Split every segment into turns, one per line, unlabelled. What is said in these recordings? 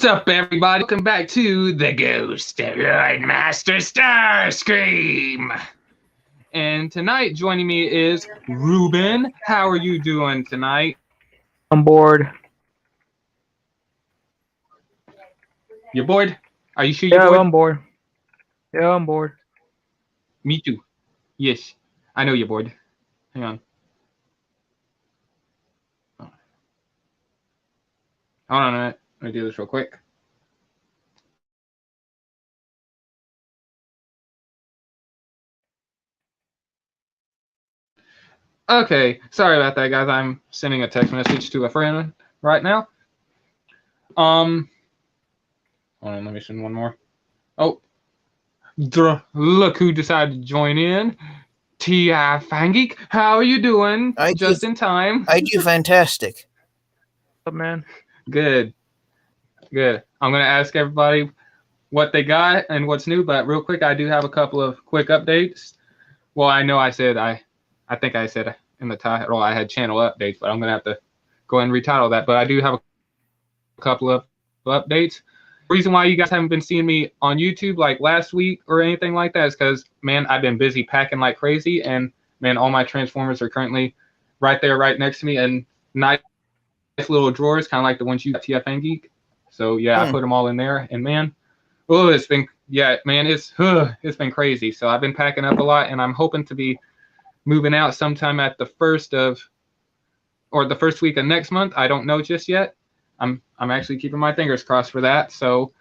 What's up, everybody? Welcome back to the Ghost Line Master Starscream. And tonight, joining me is Ruben. How are you doing tonight?
I'm bored.
You bored? Are you sure you're
Yeah,
bored?
I'm bored. Yeah, I'm bored.
Me too. Yes, I know you're bored. Hang on. Hold on a minute. Let me do this real quick. Okay, sorry about that, guys. I'm sending a text message to a friend right now. Hold on, let me send one more. Oh, look who decided to join in. T.I. Fangeek, how are you doing? Just in time.
I do fantastic.
What's up, man?
Good. Good. I'm going to ask everybody what they got and what's new, but real quick, I do have a couple of quick updates. Well, I know I think I said in the title I had channel updates, but I'm going to have to go ahead and retitle that. But I do have a couple of updates. The reason why you guys haven't been seeing me on YouTube like last week or anything like that is because, man, I've been busy packing like crazy, and, man, all my Transformers are currently right there, right next to me, and nice little drawers, kind of like the ones you got, TF Geek. So, yeah, I put them all in there, and, man, it's been been crazy. So I've been packing up a lot, and I'm hoping to be moving out sometime at the first week of next month. I don't know just yet. I'm actually keeping my fingers crossed for that. So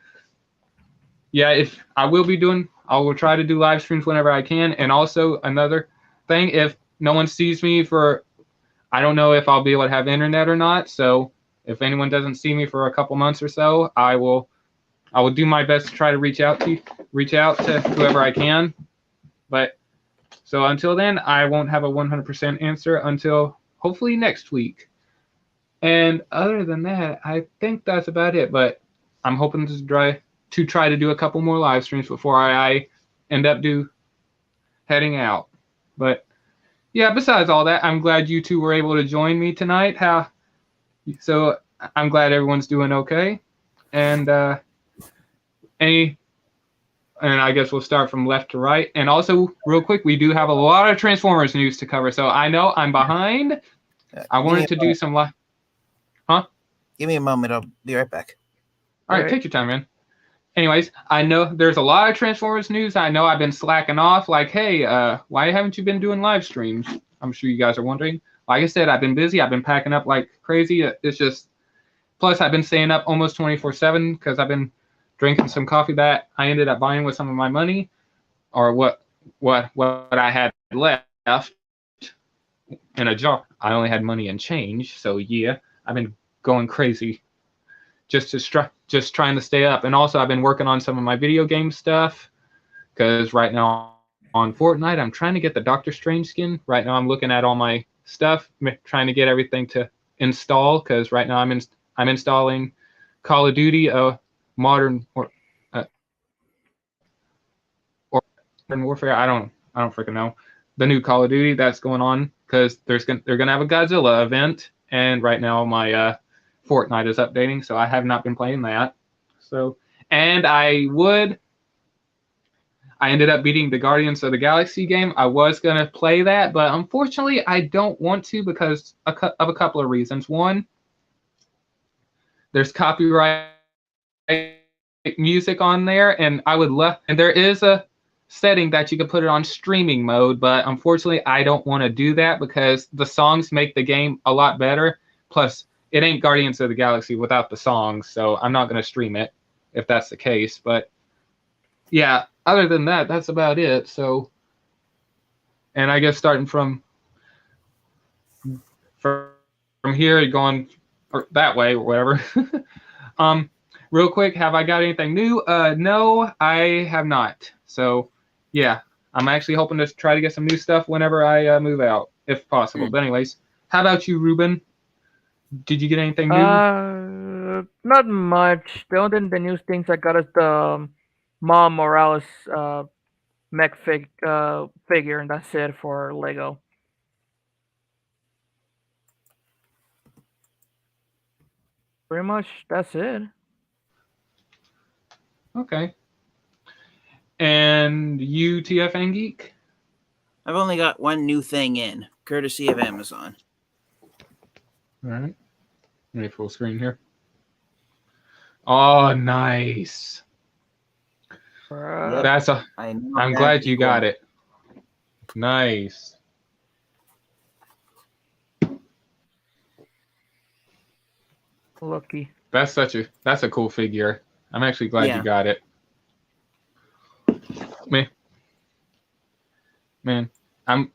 yeah, I will try to do live streams whenever I can. And also another thing, if no one sees me I don't know if I'll be able to have internet or not. So if anyone doesn't see me for a couple months or so, I will do my best to try to reach out to whoever I can. But so until then, I won't have a 100% answer until hopefully next week. And other than that, I think that's about it. But I'm hoping to try to do a couple more live streams before I end up heading out. But yeah, besides all that, I'm glad you two were able to join me tonight. So I'm glad everyone's doing okay. And I guess we'll start from left to right. And also, real quick, we do have a lot of Transformers news to cover. So I know I'm behind. I wanted to do some live. Huh?
Give me a moment. I'll be right back.
All right, take your time, man. Anyways, I know there's a lot of Transformers news. I know I've been slacking off. Like, hey, why haven't you been doing live streams? I'm sure you guys are wondering. Like I said, I've been busy. I've been packing up like crazy. It's just, plus I've been staying up almost 24/7 because I've been drinking some coffee that I ended up buying with some of my money, or what I had left in a jar. I only had money and change, so yeah, I've been going crazy just trying to stay up. And also I've been working on some of my video game stuff because right now on Fortnite I'm trying to get the Doctor Strange skin. Right now I'm looking at all my stuff, trying to get everything to install, because right now I'm installing Call of Duty Modern Warfare. I don't freaking know, the new Call of Duty that's going on, because they're gonna have a Godzilla event, and right now my Fortnite is updating, so I have not been playing that. So, and I ended up beating the Guardians of the Galaxy game. I was gonna play that, but unfortunately I don't want to because of a couple of reasons. One, there's copyright music on there, and and there is a setting that you can put it on streaming mode, but unfortunately I don't want to do that because the songs make the game a lot better. Plus, it ain't Guardians of the Galaxy without the songs, so I'm not going to stream it if that's the case. But yeah, other than that, that's about it. So, and I guess starting from here, going that way or whatever. Real quick, have I got anything new? No, I have not. So, yeah, I'm actually hoping to try to get some new stuff whenever I move out, if possible. But anyways, how about you, Ruben? Did you get anything new?
Not much. The news things I got is the Mom Morales mech figure, and that's it for Lego. Pretty much, that's it.
Okay. And you, TFN Geek?
I've only got one new thing in, courtesy of Amazon.
All right. Let me full screen here. Oh, nice.
Bruh.
That's a.
I know
I'm glad you got it. Nice.
Lucky.
That's a cool figure. I'm actually glad you got it. Man, I'm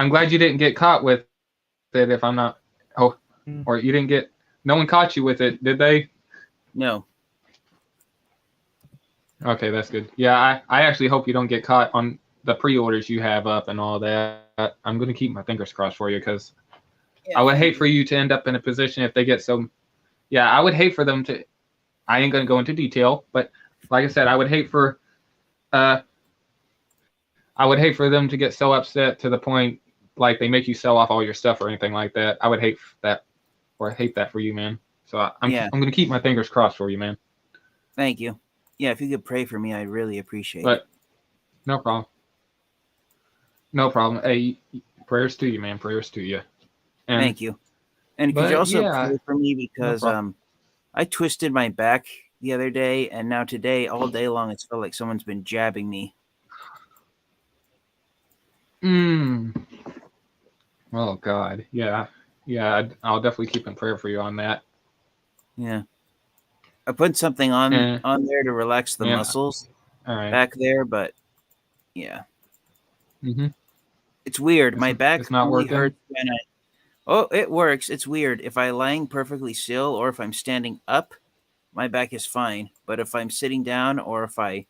glad you didn't get caught with it. If I'm not, or you didn't get. No one caught you with it, did they?
No.
Okay, that's good. Yeah, I actually hope you don't get caught on the pre-orders you have up and all that. I'm gonna keep my fingers crossed for you because I would hate for you to end up in a position if they get so. Yeah, I would hate for them to. I ain't gonna go into detail, but like I said, I would hate for them to get so upset to the point like they make you sell off all your stuff or anything like that. I would hate that, or I hate that for you, man. So I'm gonna keep my fingers crossed for you, man.
Thank you. Yeah, if you could pray for me, I'd really appreciate it.
But no problem. No problem. Hey, prayers to you, man. Prayers to you. And,
thank you. And could you also pray for me because I twisted my back the other day, and now today, all day long, it's felt like someone's been jabbing me.
Oh God, yeah. I'll definitely keep in prayer for you on that.
Yeah, I put something on there to relax the muscles back there, but yeah, it's weird. My back really hurts when I. Oh, it works. It's weird. If I'm lying perfectly still or if I'm standing up, my back is fine. But if I'm sitting down or if I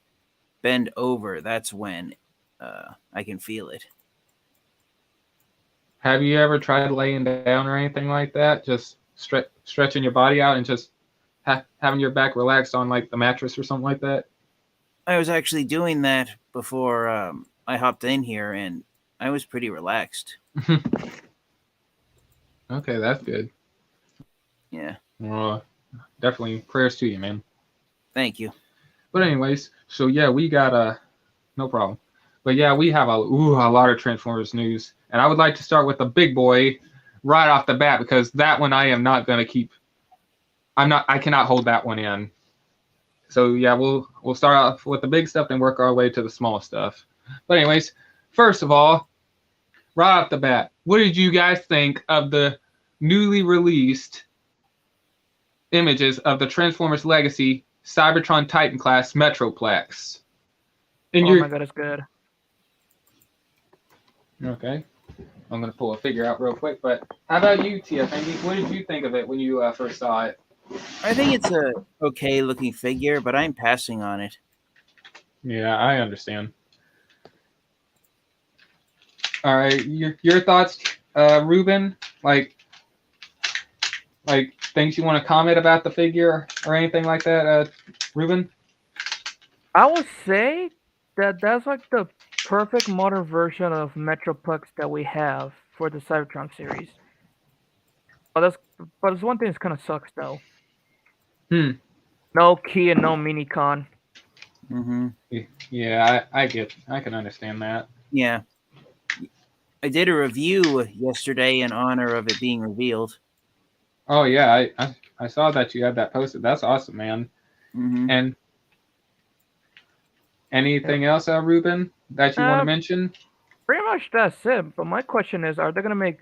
bend over, that's when I can feel it.
Have you ever tried laying down or anything like that? Just stretching your body out and just having your back relaxed on like the mattress or something like that?
I was actually doing that before I hopped in here, and I was pretty relaxed.
Okay, that's good.
Yeah.
Well, definitely prayers to you, man.
Thank you.
But anyways, so yeah, we got no problem. But yeah, we have a lot of Transformers news, and I would like to start with the big boy right off the bat because that one I am not gonna keep. I cannot hold that one in. So yeah, we'll start off with the big stuff and work our way to the small stuff. But anyways, first of all, right off the bat, what did you guys think of the newly released images of the Transformers Legacy Cybertron Titan class Metroplex?
My God, it's good.
Okay. I'm going to pull a figure out real quick, but how about you, TFN? What did you think of it when you first saw it?
I think it's a okay looking figure, but I'm passing on it.
Yeah, I understand. All right, your thoughts, Ruben? Like things you want to comment about the figure or anything like that, Ruben?
I would say that's like the perfect modern version of Metroplex that we have for the Cybertron series. But there's one thing that kind of sucks though. No key and no Minicon.
Yeah, I can understand that.
Yeah. I did a review yesterday in honor of it being revealed.
Oh yeah, I saw that you had that posted. That's awesome, man. And anything else, Ruben, that you want to mention?
Pretty much that's it. But my question is, are they gonna make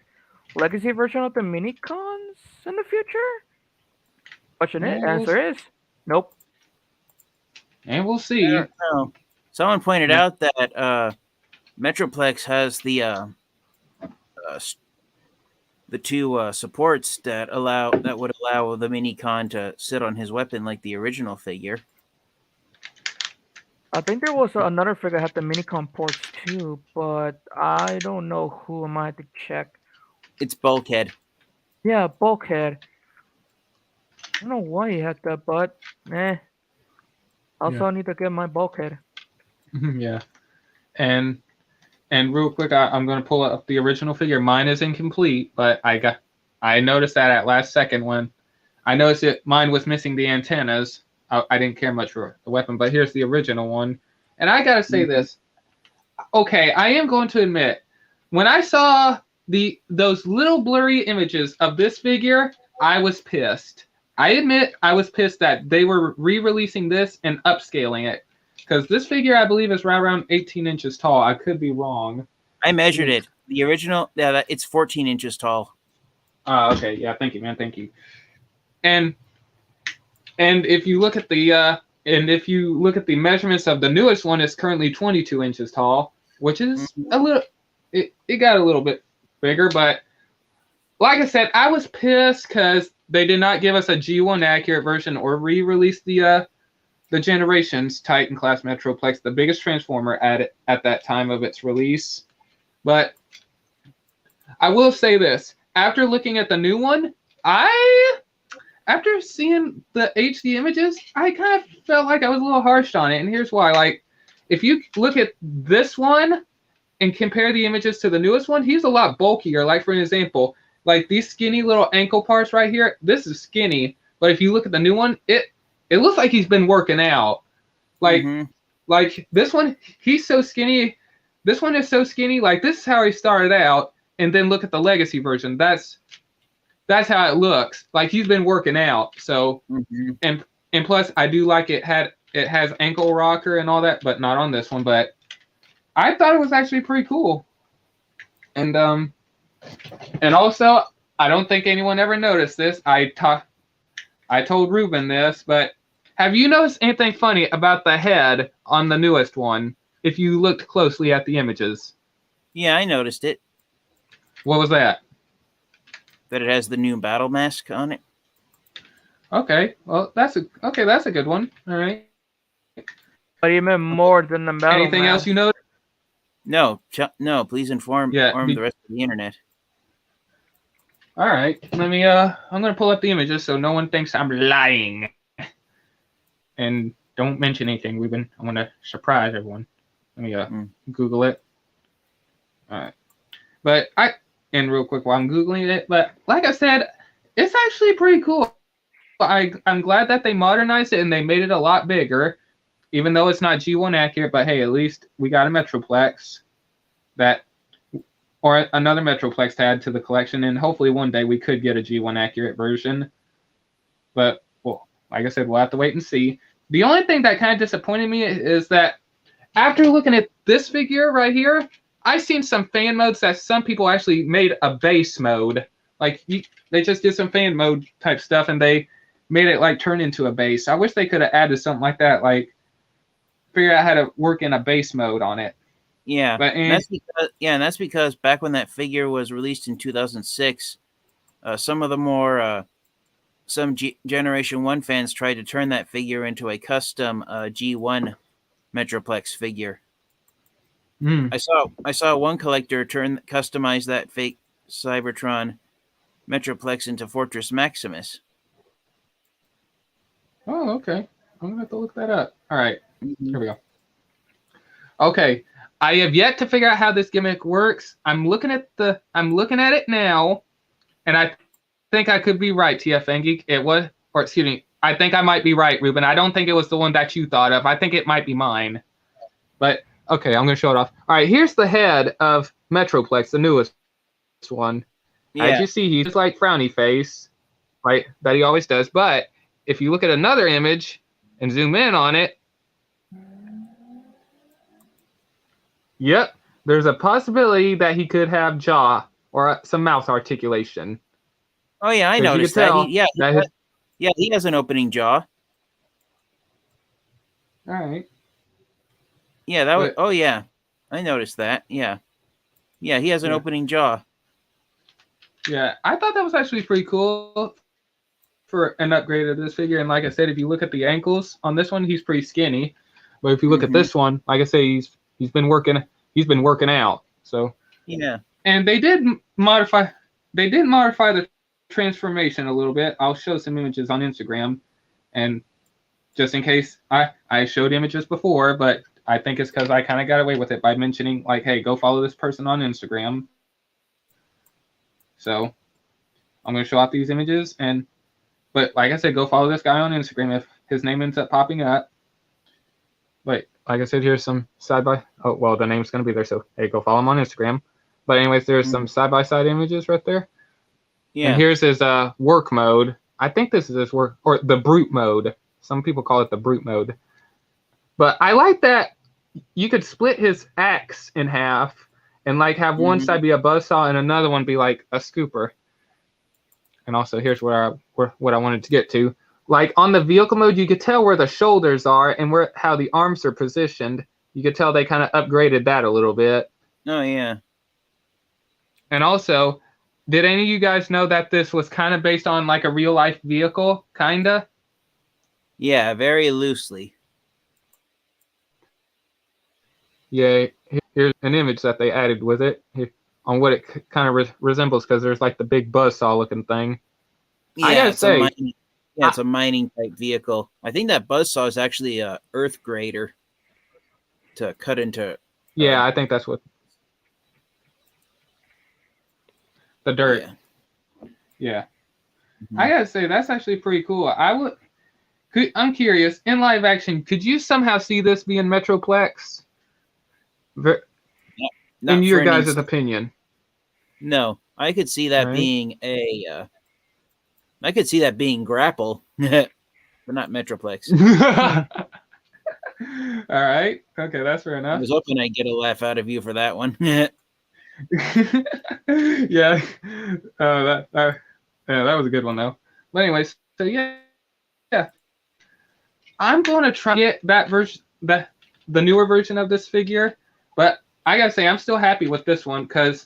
legacy version of the Minicons in the future? Answer is nope.
And we'll see.
Someone pointed out that Metroplex has the two supports that would allow the Minicon to sit on his weapon like the original figure.
I think there was another figure that had the Minicon ports too, but I don't know who. I might have to check.
It's Bulkhead.
Yeah, Bulkhead. I don't know why he had that, but Also, I need to get my Bulkhead.
Yeah, and real quick, I'm going to pull up the original figure. Mine is incomplete, but I noticed that at last second when I noticed mine was missing the antennas. I didn't care much for the weapon, but here's the original one. And I gotta say this. Okay, I am going to admit, when I saw those little blurry images of this figure, I was pissed. I admit I was pissed that they were re-releasing this and upscaling it. Because this figure, I believe, is right around 18 inches tall. I could be wrong.
I measured it. The original, it's 14 inches tall.
Okay, yeah, thank you, man, thank you. And if you look at the measurements of the newest one, it's currently 22 inches tall, which is a little. It got a little bit bigger, but like I said, I was pissed because they did not give us a G1 accurate version or re-release the Generations Titan class Metroplex, the biggest Transformer at that time of its release. But I will say this: after looking at the new one, after seeing the HD images, I kind of felt like I was a little harsh on it, and here's why. Like, if you look at this one and compare the images to the newest one, he's a lot bulkier. Like, for an example, like these skinny little ankle parts right here, this is skinny. But if you look at the new one, it looks like he's been working out. Like, like this one, he's so skinny. This one is so skinny. Like, this is how he started out. And then look at the Legacy version. That's how it looks. Like, he's been working out. So, and plus, I do like it has ankle rocker and all that, but not on this one. But I thought it was actually pretty cool. And also, I don't think anyone ever noticed this. I told Ruben this, but have you noticed anything funny about the head on the newest one? If you looked closely at the images.
Yeah, I noticed it.
What was that?
That it has the new battle mask on it.
Okay, well that's a good one. All right.
But you meant more than the battle
Anything
mask.
else you noticed?
No, please inform the rest of the internet.
All right, let me. I'm gonna pull up the images so no one thinks I'm lying. And don't mention anything, Ruben. I want to surprise everyone. Let me Google it. All right, but and real quick while I'm Googling it, but like I said, it's actually pretty cool. I'm glad that they modernized it and they made it a lot bigger, even though it's not G1 accurate. But hey, at least we got a Metroplex or another Metroplex to add to the collection, and hopefully one day we could get a G1 accurate version. But well, like I said, we'll have to wait and see. The only thing that kind of disappointed me is that after looking at this figure right here, I've seen some fan modes that some people actually made a base mode. Like, they just did some fan mode type stuff, and they made it, like, turn into a base. I wish they could have added something like that, like, figure out how to work in a base mode on it.
Yeah, that's because back when that figure was released in 2006, some of the more... some Generation 1 fans tried to turn that figure into a custom G1 Metroplex figure. I saw one collector customize that fake Cybertron Metroplex into Fortress Maximus.
Oh, okay. I'm gonna have to look that up. All right, here we go. Okay, I have yet to figure out how this gimmick works. I'm looking at it now, and I think I could be right, TF Geek. It was, or excuse me, I think I might be right, Ruben. I don't think it was the one that you thought of. I think it might be mine. But okay, I'm gonna show it off. All right, here's the head of Metroplex, the newest one. Yeah. As you see, he's just like frowny face, right? That he always does. But if you look at another image and zoom in on it, yep, there's a possibility that he could have jaw or some mouth articulation.
Oh yeah, I noticed that. He has an opening jaw.
All right.
Yeah, that was. Oh yeah, I noticed that. Yeah, he has an opening jaw.
Yeah, I thought that was actually pretty cool for an upgrade of this figure. And like I said, if you look at the ankles on this one, he's pretty skinny. But if you look at this one, like I say, he's been working out. So
yeah.
And they did modify the transformation a little bit. I'll show some images on Instagram, and just in case I showed images before, but I think it's because I kind of got away with it by mentioning, like, hey, go follow this person on Instagram. So I'm going to show off these images, but like I said, go follow this guy on Instagram. If his name ends up popping up. Wait, like I said, here's some side by. Oh, well, the name's gonna be there, so hey, go follow him on Instagram. But anyways, there's some side by side images right there.
Yeah.
And here's his work mode. I think this is his work, or the brute mode. Some people call it the brute mode. But I like that you could split his axe in half and like have one side be a buzzsaw and another one be like a scooper. And also, here's what I wanted to get to. Like on the vehicle mode, you could tell where the shoulders are and how the arms are positioned. You could tell they kind of upgraded that a little bit.
Oh yeah.
And also, did any of you guys know that this was kind of based on like a real life vehicle, kinda?
Yeah, very loosely.
Yeah, here's an image that they added with it on what it kind of resembles, because there's like the big buzzsaw looking thing.
Yeah,
I gotta say,
it's a mining type vehicle. I think that buzzsaw is actually a earth grader to cut into.
Yeah, I think that's what the dirt. Yeah. I gotta say that's actually pretty cool. I'm curious, in live action, could you somehow see this being Metroplex? In your guys' opinion?
No, I could see that being I could see that being Grapple, but not Metroplex.
All right. Okay, that's fair enough.
I was hoping I'd get a laugh out of you for that one.
Yeah. That was a good one though. But anyways, so yeah. I'm going to try to get that version, the newer version of this figure, but I gotta say I'm still happy with this one because,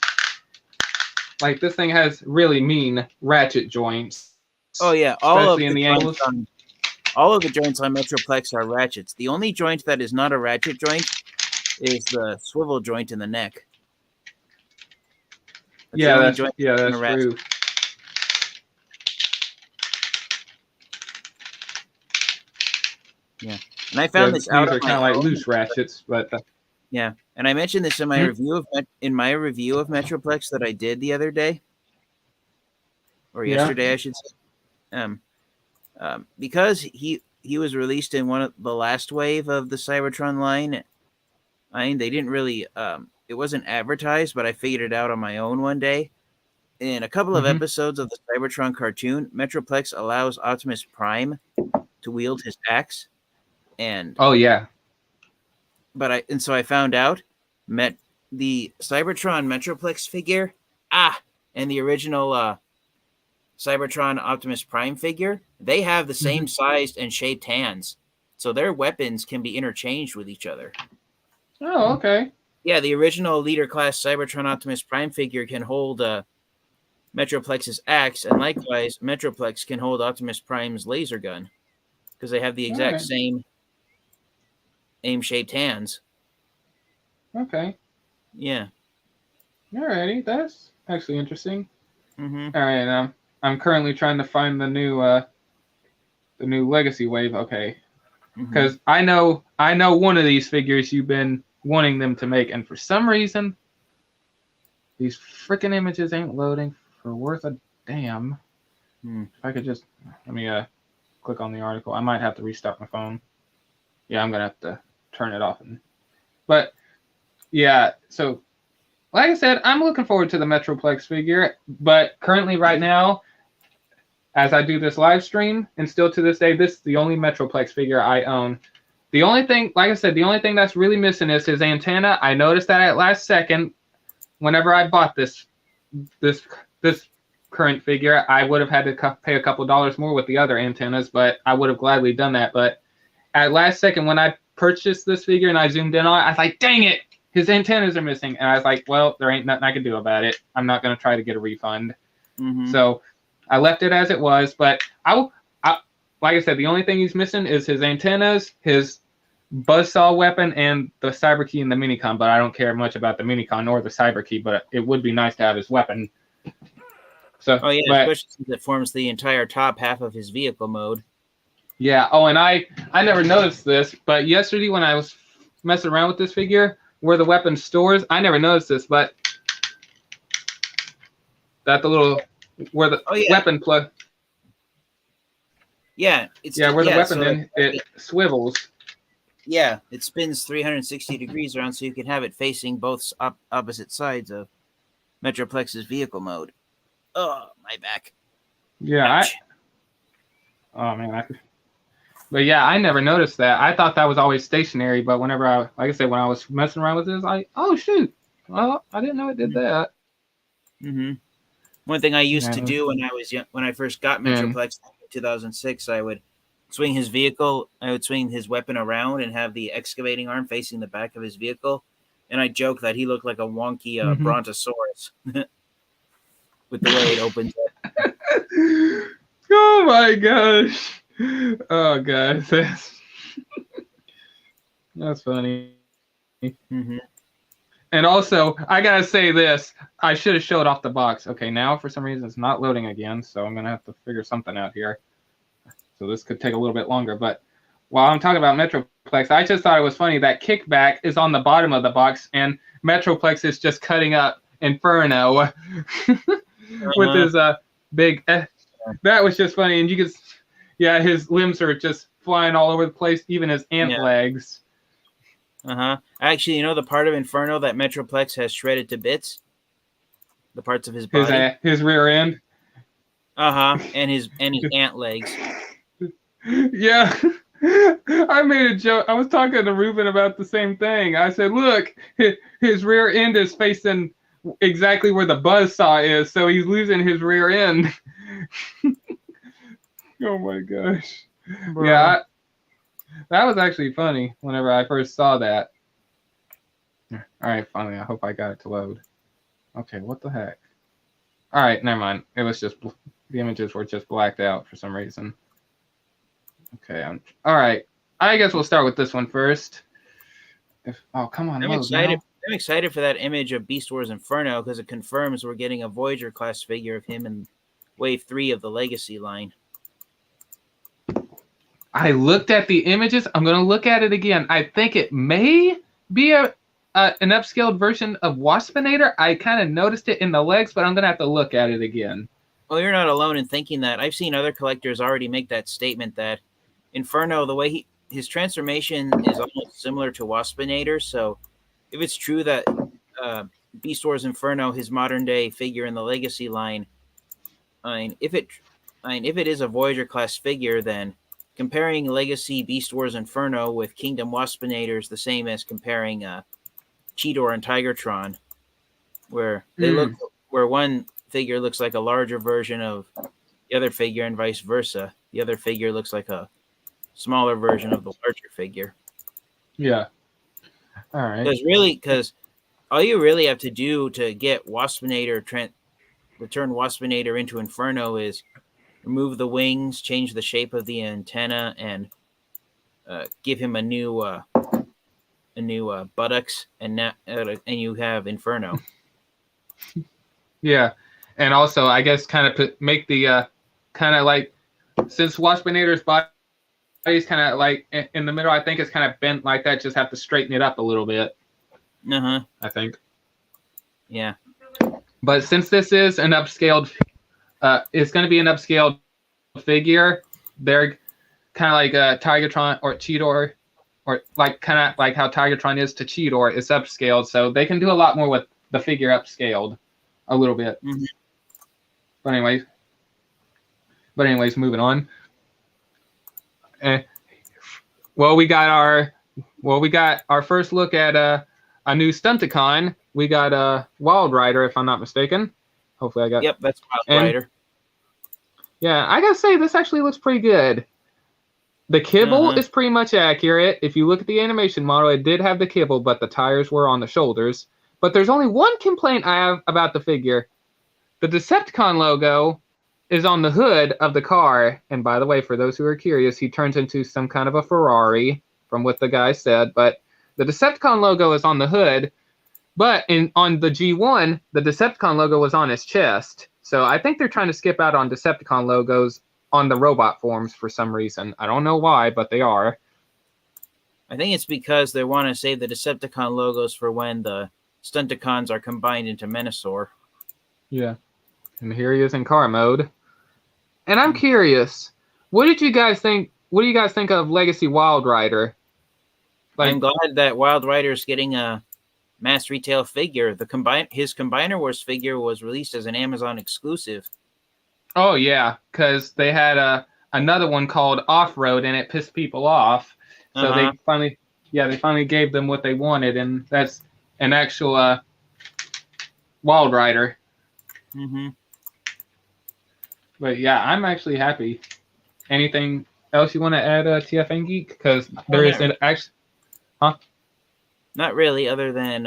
like, this thing has really mean ratchet joints.
Oh yeah,
all of the angles.
All of the joints on Metroplex are ratchets. The only joint that is not a ratchet joint is the swivel joint in the neck.
That's true.
Yeah, and I found this out.
These are kind of like loose ratchets, but
yeah, and I mentioned this in my review of Metroplex that I did the other day, or yesterday, I should say. Because he was released in one of the last wave of the Cybertron line. They didn't really it wasn't advertised, but I figured it out on my own one day. In a couple of episodes of the Cybertron cartoon, Metroplex allows Optimus Prime to wield his axe. And
oh yeah.
So I found out the Cybertron Metroplex figure, and the original Cybertron Optimus Prime figure, they have the same sized and shaped hands. So their weapons can be interchanged with each other.
Oh, okay.
Yeah, the original Leader Class Cybertron Optimus Prime figure can hold Metroplex's axe, and likewise, Metroplex can hold Optimus Prime's laser gun, because they have the exact same aim-shaped hands.
Okay.
Yeah.
Alrighty, that's actually interesting.
Mm-hmm.
All right, I'm currently trying to find the new Legacy Wave. Okay, because I know one of these figures you've been wanting them to make, and for some reason, these freaking images ain't loading for worth a damn. If I could just let me click on the article. I might have to restart my phone. Yeah, I'm gonna have to turn it off. But yeah, so like I said, I'm looking forward to the Metroplex figure. But currently, right now, as I do this live stream, and still to this day, this is the only Metroplex figure I own. The only thing, like I said, the only thing that's really missing is his antenna. I noticed that at last second. Whenever I bought this current figure, I would have had to pay a couple dollars more with the other antennas, but I would have gladly done that. But at last second, when I purchased this figure and I zoomed in on it, I was like, dang it, his antennas are missing. And I was like, well, there ain't nothing I can do about it. I'm not going to try to get a refund. So I left it as it was. But I like I said, the only thing he's missing is his antennas, his buzzsaw weapon, and the cyber key and the minicon. But I don't care much about the minicon or the cyber key, but it would be nice to have his weapon. So,
especially since it forms the entire top half of his vehicle mode.
Yeah. Oh, and I never noticed this, but yesterday when I was messing around with this figure, where the weapon stores, I never noticed this, but that the little where the weapon plug.
Yeah, it's
Yeah, where the weapon
so
then it swivels.
yeah, it spins 360 degrees around, so you can have it facing both opposite sides of Metroplex's vehicle mode. Oh, my back.
Yeah,
Ouch.
oh man, but yeah, I never noticed that. I thought that was always stationary, but whenever like I said, when I was messing around with this, oh shoot, well, I didn't know it did that.
Mm-hmm. One thing I used to
Yeah.
do when I was young, when I first got
And-
Metroplex in 2006, I would swing his vehicle. I would swing his weapon around and have the excavating arm facing the back of his vehicle. And I joke that he looked like a wonky
Mhm.
brontosaurus with the way it opens up.
Oh my gosh. Oh gosh, that's funny.
Mm-hmm.
And also, I gotta say this. I should have showed off the box. Okay, now for some reason it's not loading again, so I'm gonna have to figure something out here. So this could take a little bit longer. But while I'm talking about Metroplex, I just thought it was funny that Kickback is on the bottom of the box, and Metroplex is just cutting up Inferno with his big. That was just funny, and you could, yeah, his limbs are just flying all over the place, even his ant legs.
Actually, you know the part of Inferno that Metroplex has shredded to bits? The parts of his body?
His rear end.
And his ant legs.
Yeah. I made a joke. I was talking to Ruben about the same thing. I said, look, his rear end is facing exactly where the buzzsaw is, so he's losing his rear end. Oh my gosh. Bro. Yeah, that was actually funny whenever I first saw that. All right, finally, I hope I got it to load. Okay, what the heck? All right, never mind. It was just, the images were just blacked out for some reason. Okay, all right. I guess we'll start with this one first. Oh, come on,
I'm excited for that image of Beast Wars Inferno because it confirms we're getting a Voyager class figure of him in Wave 3 of the Legacy line.
I looked at the images. I'm going to look at it again. I think it may be an upscaled version of Waspinator. I kind of noticed it in the legs, but I'm going to have to look at it again.
Well, you're not alone in thinking that. I've seen other collectors already make that statement that Inferno, the way his transformation is almost similar to Waspinator. So if it's true that Beast Wars Inferno, his modern day figure in the Legacy line, if it is a Voyager class figure, then comparing Legacy Beast Wars Inferno with Kingdom Waspinator is the same as comparing Cheetor and Tigertron, where they look, where one figure looks like a larger version of the other figure and vice versa. The other figure looks like a smaller version of the larger figure.
Yeah. All right.
Because all you really have to do to get Waspinator turn Waspinator into Inferno is remove the wings, change the shape of the antenna, and give him a new buttocks, and you have Inferno.
Yeah, and also I guess kind of make the kind of like, since Waspinator's body is kind of like in the middle, I think it's kind of bent like that. Just have to straighten it up a little bit. I think.
Yeah.
But since this is an upscaled, it's going to be an upscaled figure. They're kind of like Tigertron or Cheetor, or like kind of like how Tigertron is to Cheetor. It's upscaled, so they can do a lot more with the figure upscaled a little bit. But anyways, moving on. Well, we got our first look at a new Stunticon. We got Wild Rider, if I'm not mistaken. Hopefully I got.
Yep, that's Wild Rider.
Yeah, I gotta say this actually looks pretty good. The kibble is pretty much accurate. If you look at the animation model, it did have the kibble, but the tires were on the shoulders. But there's only one complaint I have about the figure. The Decepticon logo is on the hood of the car. And by the way, for those who are curious, he turns into some kind of a Ferrari, from what the guy said. But the Decepticon logo is on the hood. But on the G1, the Decepticon logo was on his chest. So I think they're trying to skip out on Decepticon logos on the robot forms for some reason. I don't know why, but they are.
I think it's because they want to save the Decepticon logos for when the Stunticons are combined into Menasor.
Yeah. And here he is in car mode. And I'm curious, What did you guys think? What do you guys think of Legacy Wild Rider?
I'm glad that Wild Rider is getting a mass retail figure. His Combiner Wars figure was released as an Amazon exclusive.
Oh yeah, because they had another one called Off Road, and it pissed people off. So they finally gave them what they wanted, and that's an actual Wild Rider.
Mm-hmm.
But yeah, I'm actually happy. Anything else you want to add, TFN Geek? Because there is an actually, huh?
Not really, other than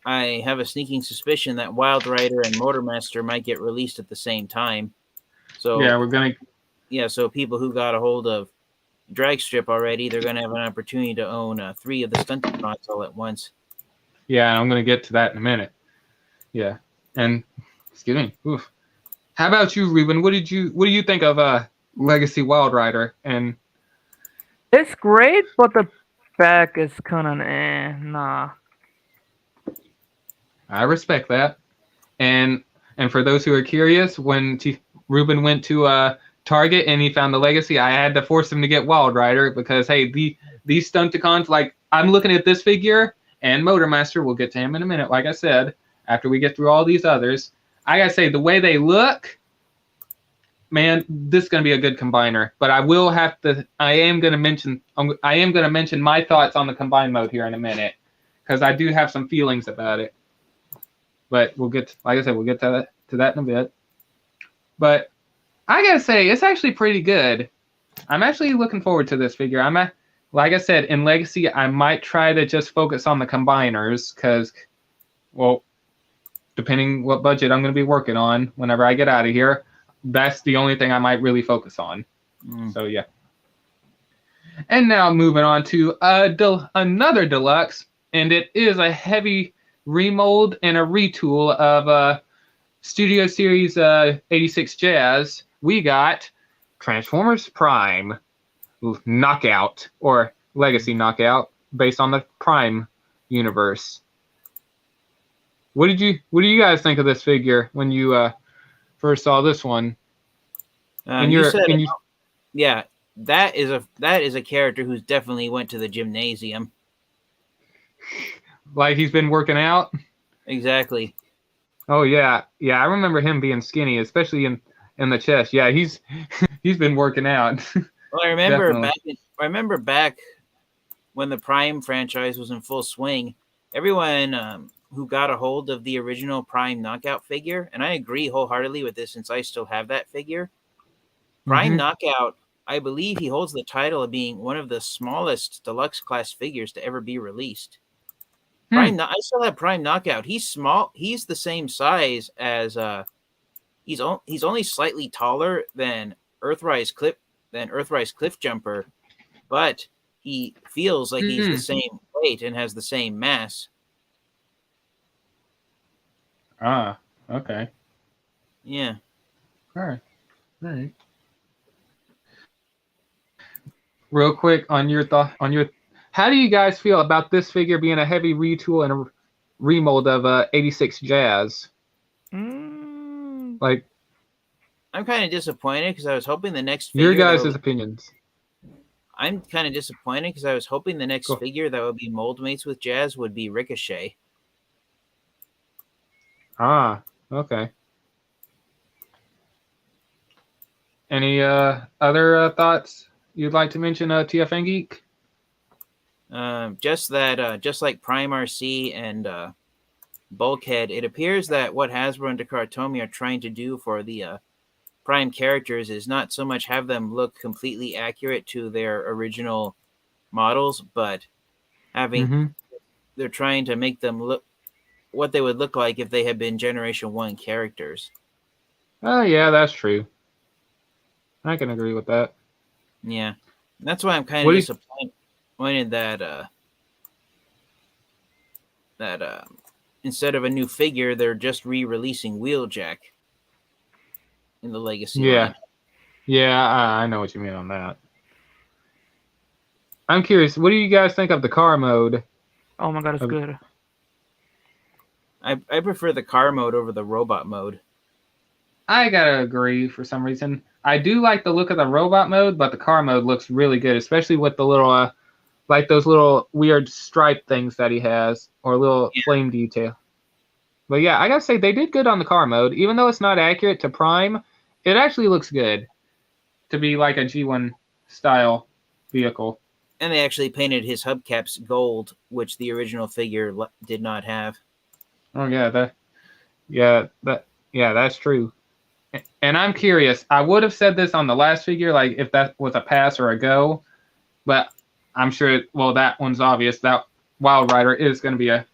I have a sneaking suspicion that Wild Rider and Motormaster might get released at the same time. So
yeah,
so people who got a hold of Dragstrip already, they're gonna have an opportunity to own 3 of the Stunticons all at once.
Yeah, I'm gonna get to that in a minute. Yeah, and excuse me. Oof. How about you, Ruben? What do you think of Legacy Wild Rider? And
it's great, but the back is kind of nah.
I respect that. And for those who are curious, when Ruben went to Target and he found the Legacy, I had to force him to get Wild Rider because hey, these Stunticons, like I'm looking at this figure and Motormaster, we'll get to him in a minute. Like I said, after we get through all these others, I gotta say the way they look, man, this is gonna be a good combiner. But I am gonna mention my thoughts on the combine mode here in a minute because I do have some feelings about it. But we'll get to that in a bit. But I gotta say, it's actually pretty good. I'm actually looking forward to this figure. Like I said, in Legacy, I might try to just focus on the combiners because, well, depending what budget I'm going to be working on whenever I get out of here, that's the only thing I might really focus on. So, yeah. And now moving on to another deluxe, and it is a heavy remold and a retool of Studio Series 86 Jazz. We got Transformers Prime Knockout, or Legacy Knockout, based on the Prime universe. What do you guys think of this figure when you first saw this one?
Yeah, that is a character who's definitely went to the gymnasium.
Like he's been working out?
Exactly.
Oh yeah. Yeah, I remember him being skinny, especially in the chest. Yeah, he's been working out.
Well, I remember back when the Prime franchise was in full swing, everyone who got a hold of the original Prime Knockout figure, and I agree wholeheartedly with this since I still have that figure. Prime Knockout, I believe he holds the title of being one of the smallest deluxe class figures to ever be released. I still have Prime Knockout. He's small. He's the same size as he's only slightly taller than Earthrise Cliff Jumper, but he feels like he's the same weight and has the same mass.
Ah, okay.
Yeah.
All right. Real quick on your how do you guys feel about this figure being a heavy retool and a remold of 86 Jazz? Like,
I'm kind of disappointed because I was hoping the next figure.
Your guys' opinions.
I'm kind of disappointed because I was hoping the next figure that would be mold mates with Jazz would be Ricochet.
Ah, okay. Any other thoughts you'd like to mention, TFN Geek?
Just like Prime RC and Bulkhead, it appears that what Hasbro and Takara Tomy are trying to do for the Prime characters is not so much have them look completely accurate to their original models, but they're trying to make them look what they would look like if they had been Generation 1 characters.
Oh, yeah, that's true. I can agree with that.
Yeah. That's why I'm kind of disappointed that instead of a new figure, they're just re-releasing Wheeljack in the Legacy line.
Yeah, I know what you mean on that. I'm curious, what do you guys think of the car mode?
Oh my god, it's good.
I prefer the car mode over the robot mode.
I gotta agree for some reason. I do like the look of the robot mode, but the car mode looks really good, especially with the little, like those little weird stripe things that he has, or little flame detail. But yeah, I gotta say they did good on the car mode, even though it's not accurate to Prime. It actually looks good to be like a G1 style vehicle.
And they actually painted his hubcaps gold, which the original figure did not have.
Oh yeah, that's true. And I'm curious. I would have said this on the last figure, like if that was a pass or a go, but I'm sure. Well, that one's obvious. That Wild Rider is going to be a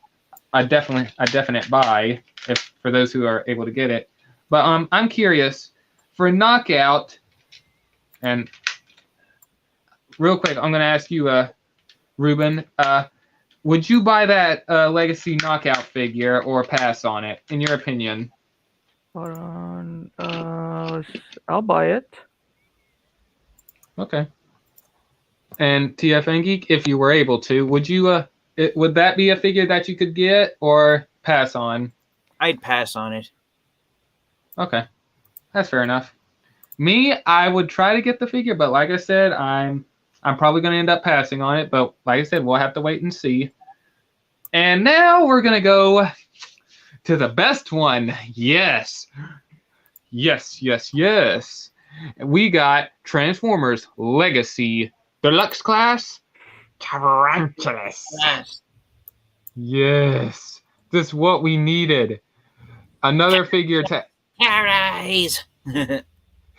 definite buy if for those who are able to get it. But I'm curious for Knockout, and real quick, I'm going to ask you, Ruben, would you buy that Legacy Knockout figure or pass on it? In your opinion?
Hold on. I'll buy it.
Okay. And TFN Geek, if you were able to, would you? Would that be a figure that you could get or pass on?
I'd pass on it.
Okay, that's fair enough. Me, I would try to get the figure, but like I said, I'm probably going to end up passing on it. But like I said, we'll have to wait and see. And now we're going to go to the best one. Yes. We got Transformers Legacy Deluxe Class Tarantulas. Yes. This is what we needed. Another figure to...
Paradise!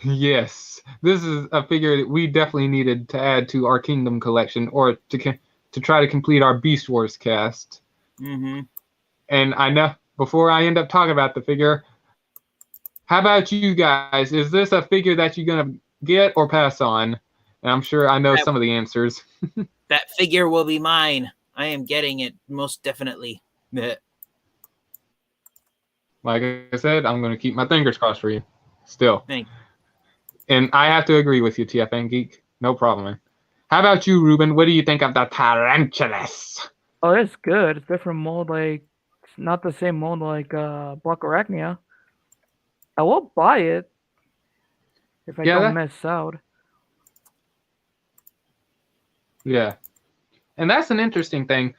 Yes. This is a figure that we definitely needed to add to our Kingdom collection, or to try to complete our Beast Wars cast.
Mm-hmm.
And I know, before I end up talking about the figure, how about you guys? Is this a figure that you're going to get or pass on? And I'm sure I know some of the answers.
That figure will be mine. I am getting it, most definitely.
Like I said, I'm going to keep my fingers crossed for you. Still.
Thank you.
And I have to agree with you, TFN Geek. No problem, man. How about you, Ruben? What do you think of the Tarantulas?
Oh, it's good. It's different mold. Like, it's not the same mold like Blackarachnia. I will buy it if I don't miss out. Yeah.
And that's an interesting thing.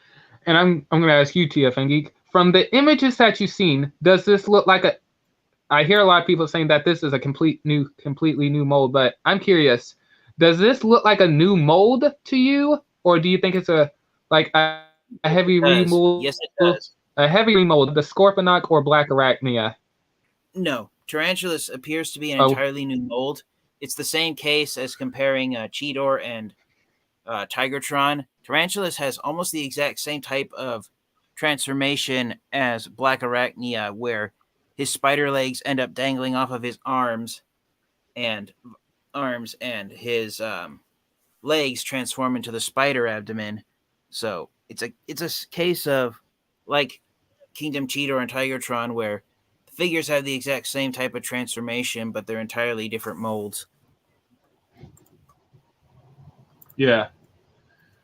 And I'm going to ask you, TFN Geek. From the images that you've seen, does this look like a... I hear a lot of people saying that this is a completely new mold, but I'm curious. Does this look like a new mold to you? Or do you think it's a heavy remold?
Yes, it does.
A heavy remold of the Scorponok or Blackarachnia?
No. Tarantulas appears to be an entirely new mold. It's the same case as comparing Cheetor and Tigertron. Tarantulas has almost the exact same type of transformation as Blackarachnia, where his spider legs end up dangling off of his arms, and his legs transform into the spider abdomen. So it's a case of like Kingdom Cheetor and Tigertron, where the figures have the exact same type of transformation, but they're entirely different molds.
Yeah.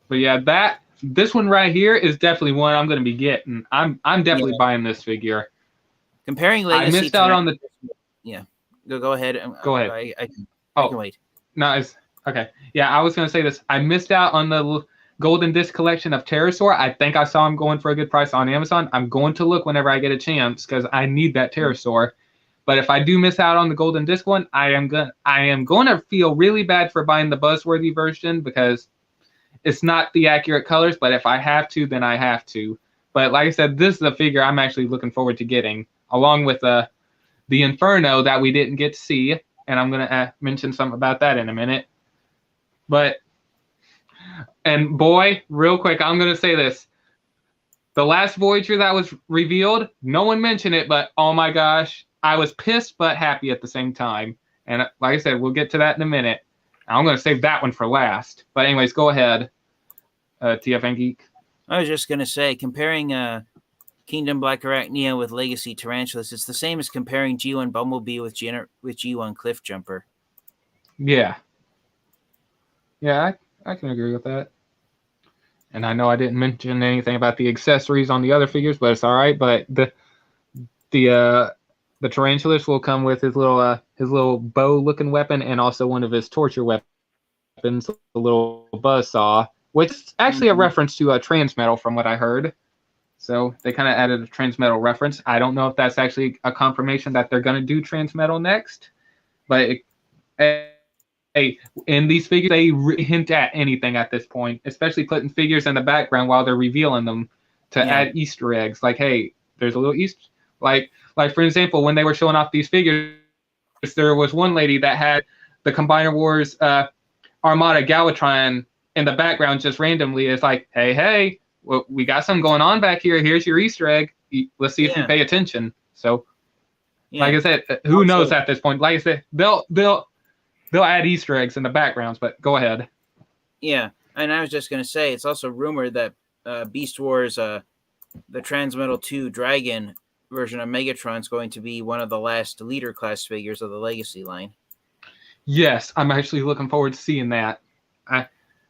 But yeah, this one right here is definitely one I'm going to be getting. I'm definitely buying this figure.
Comparing Legacy,
I missed out on the...
Yeah. Go ahead.
Go ahead.
I can wait.
No, it's okay. Yeah, I was going to say this. I missed out on the Golden Disc collection of Pterosaur. I think I saw him going for a good price on Amazon. I'm going to look whenever I get a chance because I need that Pterosaur. But if I do miss out on the Golden Disc one, I am going to feel really bad for buying the Buzzworthy version because it's not the accurate colors. But if I have to, then I have to. But like I said, this is a figure I'm actually looking forward to getting, along with the Inferno that we didn't get to see. And I'm going to mention something about that in a minute. And boy, real quick, I'm going to say this. The last Voyager that was revealed, no one mentioned it, but oh my gosh, I was pissed but happy at the same time. And like I said, we'll get to that in a minute. I'm going to save that one for last. But anyways, go ahead, TFN Geek.
I was just going to say, comparing Kingdom Blackarachnia with Legacy Tarantulas, it's the same as comparing G1 Bumblebee with G1 Cliffjumper.
Yeah. Yeah, I can agree with that. And I know I didn't mention anything about the accessories on the other figures, but it's all right. But the the Tarantulas will come with his little bow-looking weapon and also one of his torture weapons, the little buzzsaw, which is actually a reference to a Transmetal from what I heard. So they kind of added a Transmetal reference. I don't know if that's actually a confirmation that they're going to do Transmetal next, but hey, in these figures, they hint at anything at this point, especially putting figures in the background while they're revealing them to add Easter eggs. Like, hey, there's a little Easter, like for example, when they were showing off these figures, there was one lady that had the Combiner Wars Armada Galvatron in the background just randomly. It's like, hey, well, we got something going on back here. Here's your Easter egg. Let's see if you pay attention. So, like I said, who knows at this point? Like I said, they'll add Easter eggs in the backgrounds. But go ahead.
Yeah, and I was just gonna say, it's also rumored that Beast Wars, the Transmetal 2 Dragon version of Megatron is going to be one of the last leader class figures of the Legacy line.
Yes, I'm actually looking forward to seeing that.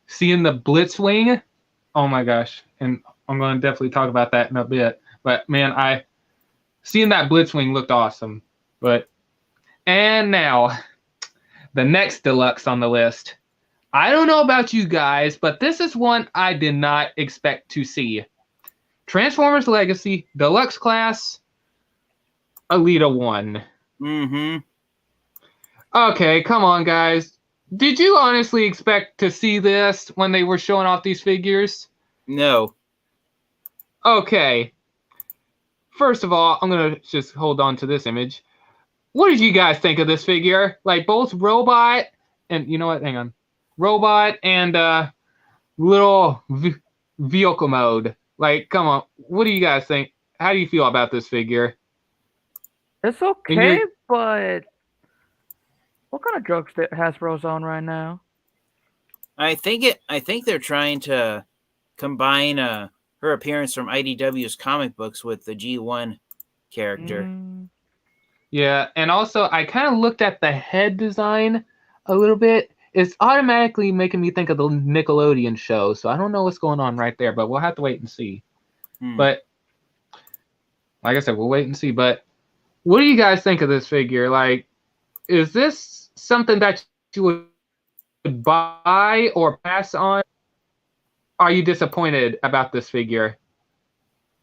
Seeing the Blitzwing, oh my gosh. And I'm going to definitely talk about that in a bit. But man, seeing that Blitzwing looked awesome. And now, the next deluxe on the list. I don't know about you guys, but this is one I did not expect to see. Transformers Legacy, Deluxe Class, Alita 1.
Mm-hmm.
Okay, come on, guys. Did you honestly expect to see this when they were showing off these figures?
No.
Okay. First of all, I'm going to just hold on to this image. What did you guys think of this figure? Like, both robot and, you know what? Hang on. Robot and little vehicle mode. Like, come on. What do you guys think? How do you feel about this figure?
It's okay, but what kind of drugs that Hasbro's on right now?
I think they're trying to combine her appearance from IDW's comic books with the G1 character.
Yeah, and also I kind of looked at the head design a little bit. It's automatically making me think of the Nickelodeon show, so I don't know what's going on right there, but we'll have to wait and see. But like I said, we'll wait and see. But what do you guys think of this figure? Like, is this something that you would buy or pass on? Are you disappointed about this figure?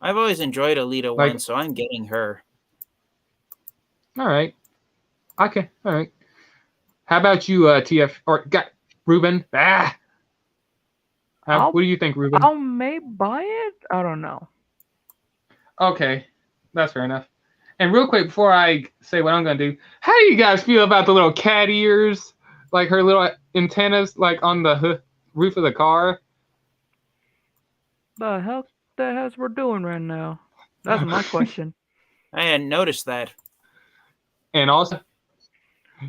I've always enjoyed Alita 1, so I'm getting her.
All right. Okay. All right. How about you, TF or Ruben? What do you think, Ruben?
I may buy it. I don't know.
Okay, that's fair enough. And real quick, before I say what I'm gonna do, how do you guys feel about the little cat ears, like her little antennas, like on the roof of the car?
The hell we're doing right now? That's my question.
I hadn't noticed that.
And also,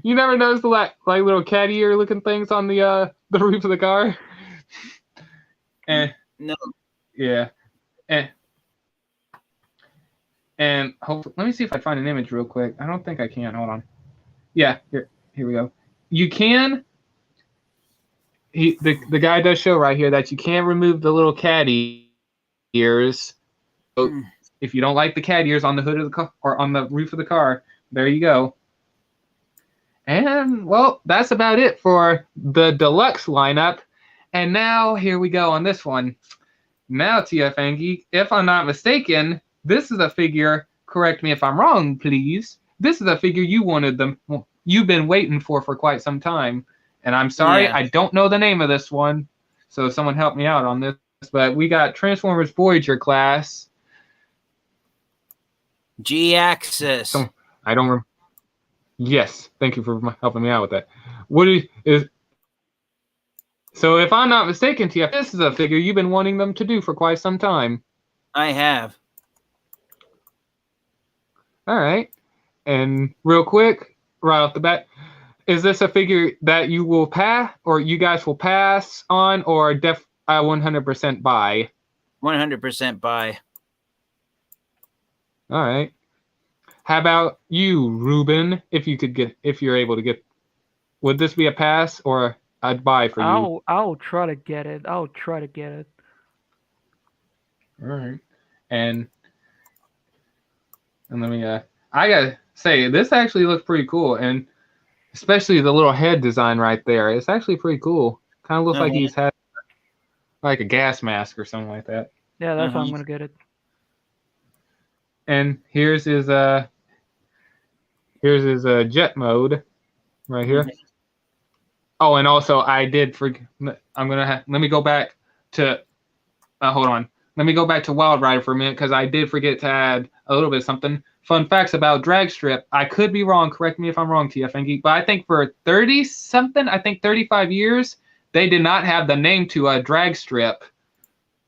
you never noticed the like little cat ear looking things on the roof of the car?
No.
Yeah. And hopefully, let me see if I find an image real quick. I don't think I can. Hold on. Yeah, here we go. You can. The guy does show right here that you can remove the little cat ears. So if you don't like the cat ears on the hood of the car or on the roof of the car, there you go. And well, that's about it for the deluxe lineup. And now here we go on this one. Now, TF Angie, if I'm not mistaken, this is a figure. Correct me if I'm wrong, please. This is a figure you've been waiting for quite some time. And I'm sorry, I don't know the name of this one. So someone help me out on this. But we got Transformers Voyager class.
G-Axis.
I don't remember. Yes, thank you for helping me out with that. So if I'm not mistaken, TF, this is a figure you've been wanting them to do for quite some time.
I have.
All right. And real quick, right off the bat, is this a figure that you will pass, or you guys will pass on, or 100% buy?
100% buy.
All right. How about you, Ruben? If you're able to get, would this be a pass or a buy for you?
I'll try to get it. All right.
And let me say this actually looks pretty cool, and especially the little head design right there. It's actually pretty cool. Kind of looks like he's had like a gas mask or something like that.
Yeah, that's why I'm gonna get it.
And here's his jet mode right here. Oh, and also I did forget. Let me go back to. Hold on. Let me go back to Wild Rider for a minute because I did forget to add a little bit of something. Fun facts about Drag Strip. I could be wrong. Correct me if I'm wrong, TFN Geek. But I think for 35 years, they did not have the name to a Drag Strip.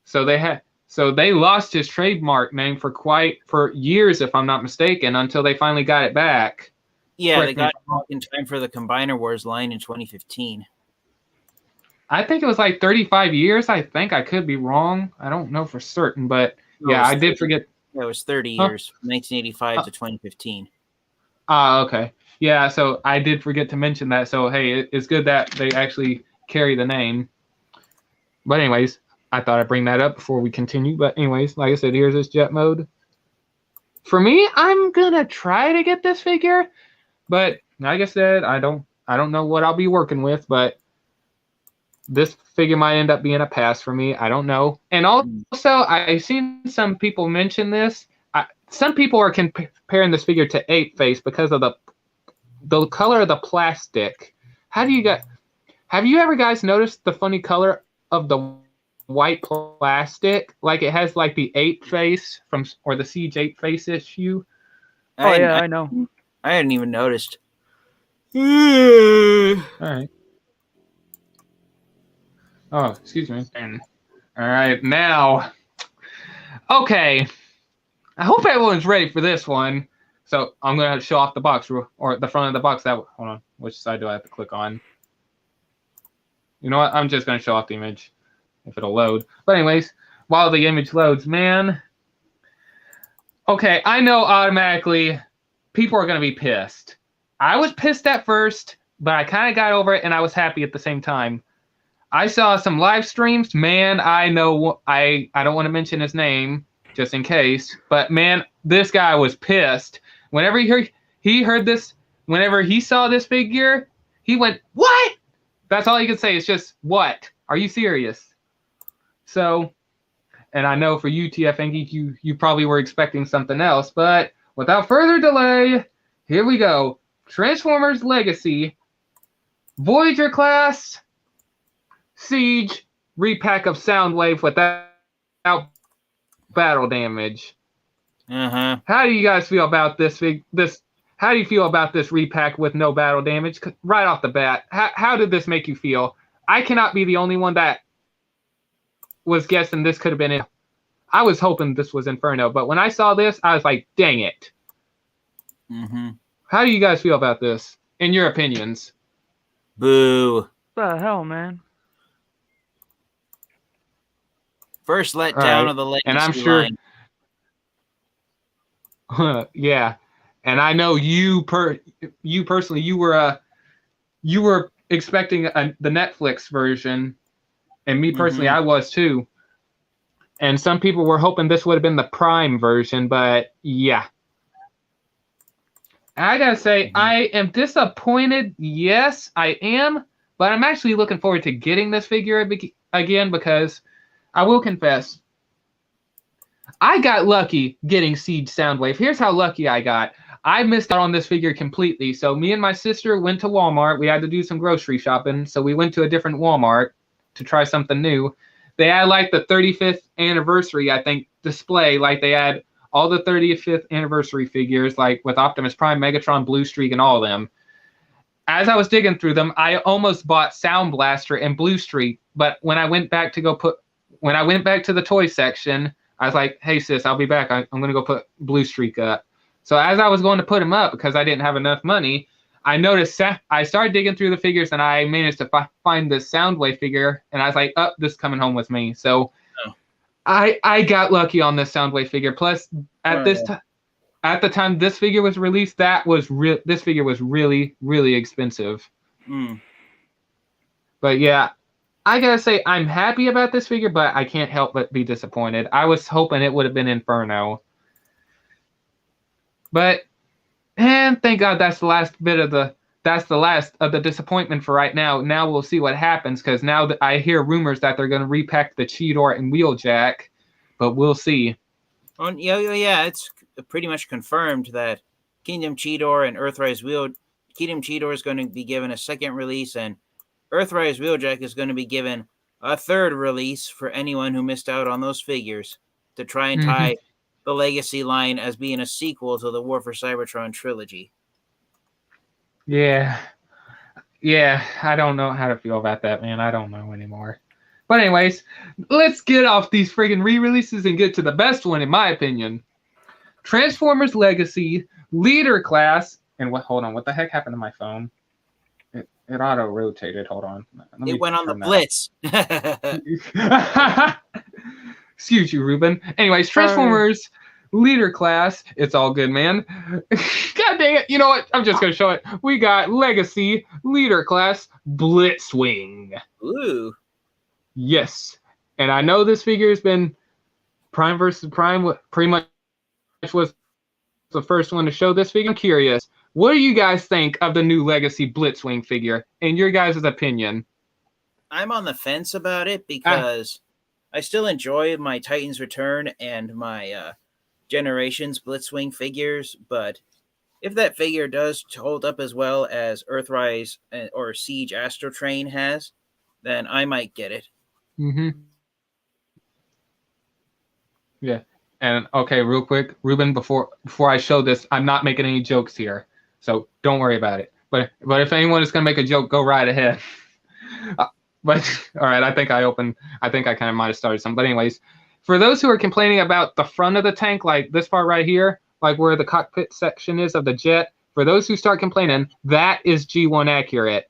So they lost his trademark name for years, if I'm not mistaken, until they finally got it back.
Yeah, they got it in time for the Combiner Wars line in 2015.
I think it was like 35 years. I think I could be wrong. I don't know for certain, but yeah, I did forget.
It was 30 years, from 1985 to 2015.
Okay. Yeah, so I did forget to mention that. So, hey, it's good that they actually carry the name. But anyways, I thought I'd bring that up before we continue. But anyways, like I said, here's this jet mode. For me, I'm going to try to get this figure. But like I said, I don't know what I'll be working with, but this figure might end up being a pass for me. I don't know. And also, I've seen some people mention this. Some people are comparing this figure to Ape Face because of the color of the plastic. Have you ever guys noticed the funny color of the white plastic? Like it has like the Ape Face or the Siege Ape Face issue.
Oh, yeah, I know.
I hadn't even noticed.
All right. Oh, excuse me. All right, now. Okay. I hope everyone's ready for this one. So I'm going to show off the box, or the front of the box. Hold on. Which side do I have to click on? You know what? I'm just going to show off the image if it'll load. But anyways, while the image loads, man. Okay, I know automatically people are going to be pissed. I was pissed at first, but I kind of got over it, and I was happy at the same time. I saw some live streams. Man, I know I don't want to mention his name just in case, but man, this guy was pissed. Whenever he heard this, whenever he saw this figure, he went, "What?" That's all he could say. It's just, "What? Are you serious?" So, and I know for you, TFN Geek, you probably were expecting something else, but without further delay, here we go. Transformers Legacy, Voyager class, Siege repack of Soundwave without battle damage. How do you guys feel about this? How do you feel about this repack with no battle damage? Right off the bat, how did this make you feel? I cannot be the only one that was guessing this could have been it. I was hoping this was Inferno, but when I saw this, I was like, dang it. How do you guys feel about this, in your opinions?
Boo.
What the hell, man?
First letdown of the Legacy
and I'm sure,
line.
Yeah, and I know you personally, you were expecting the Netflix version, and me personally, I was too. And some people were hoping this would have been the Prime version, but yeah. I gotta say, I am disappointed. Yes, I am, but I'm actually looking forward to getting this figure again because I will confess, I got lucky getting Siege Soundwave. Here's how lucky I got. I missed out on this figure completely. So me and my sister went to Walmart. We had to do some grocery shopping, so we went to a different Walmart to try something new. They had like the 35th anniversary, I think, display. Like they had all the 35th anniversary figures, like with Optimus Prime, Megatron, Blue Streak, and all of them. As I was digging through them, I almost bought Sound Blaster and Blue Streak, but when I went back to the toy section, I was like, "Hey sis, I'll be back. I'm gonna go put Blue Streak up." So as I was going to put him up because I didn't have enough money, I noticed I started digging through the figures and I managed to find this Soundwave figure, and I was like, "Oh, this is coming home with me." So I got lucky on this Soundwave figure. Plus, at the time this figure was released, this figure was really, really expensive. But yeah, I gotta say I'm happy about this figure, but I can't help but be disappointed. I was hoping it would have been Inferno. But And thank God that's the last of the disappointment for right now. Now we'll see what happens, because now that I hear rumors that they're going to repack the Cheetor and Wheeljack, but we'll see.
Yeah, it's pretty much confirmed that Kingdom Cheetor and Earthrise Kingdom Cheetor is going to be given a second release, and Earthrise Wheeljack is going to be given a third release for anyone who missed out on those figures, to try and tie the Legacy line as being a sequel to the War for Cybertron trilogy.
Yeah, I don't know how to feel about that, man. I don't know anymore. But anyways, let's get off these friggin' re-releases and get to the best one, in my opinion. Transformers Legacy, Leader Class, and hold on, what the heck happened to my phone? It auto-rotated, hold on.
It went on the Blitz.
Excuse you, Ruben. Anyways, Transformers Leader Class, it's all good, man. God dang it, you know what? I'm just going to show it. We got Legacy Leader Class Blitzwing.
Ooh.
Yes. And I know this figure has been Prime versus Prime, pretty much was the first one to show this figure. I'm curious, what do you guys think of the new Legacy Blitzwing figure, in your guys' opinion?
I'm on the fence about it because I still enjoy my Titans Return and my Generations Blitzwing figures, but if that figure does hold up as well as Earthrise or Siege Astro Train has, then I might get it.
Yeah. And okay, real quick, Ruben, before I show this, I'm not making any jokes here, so don't worry about it. But if anyone is gonna make a joke, go right ahead. But all right, I think I kind of might have started some. But anyways, for those who are complaining about the front of the tank, like this part right here, like where the cockpit section is of the jet, for those who start complaining, that is G1 accurate.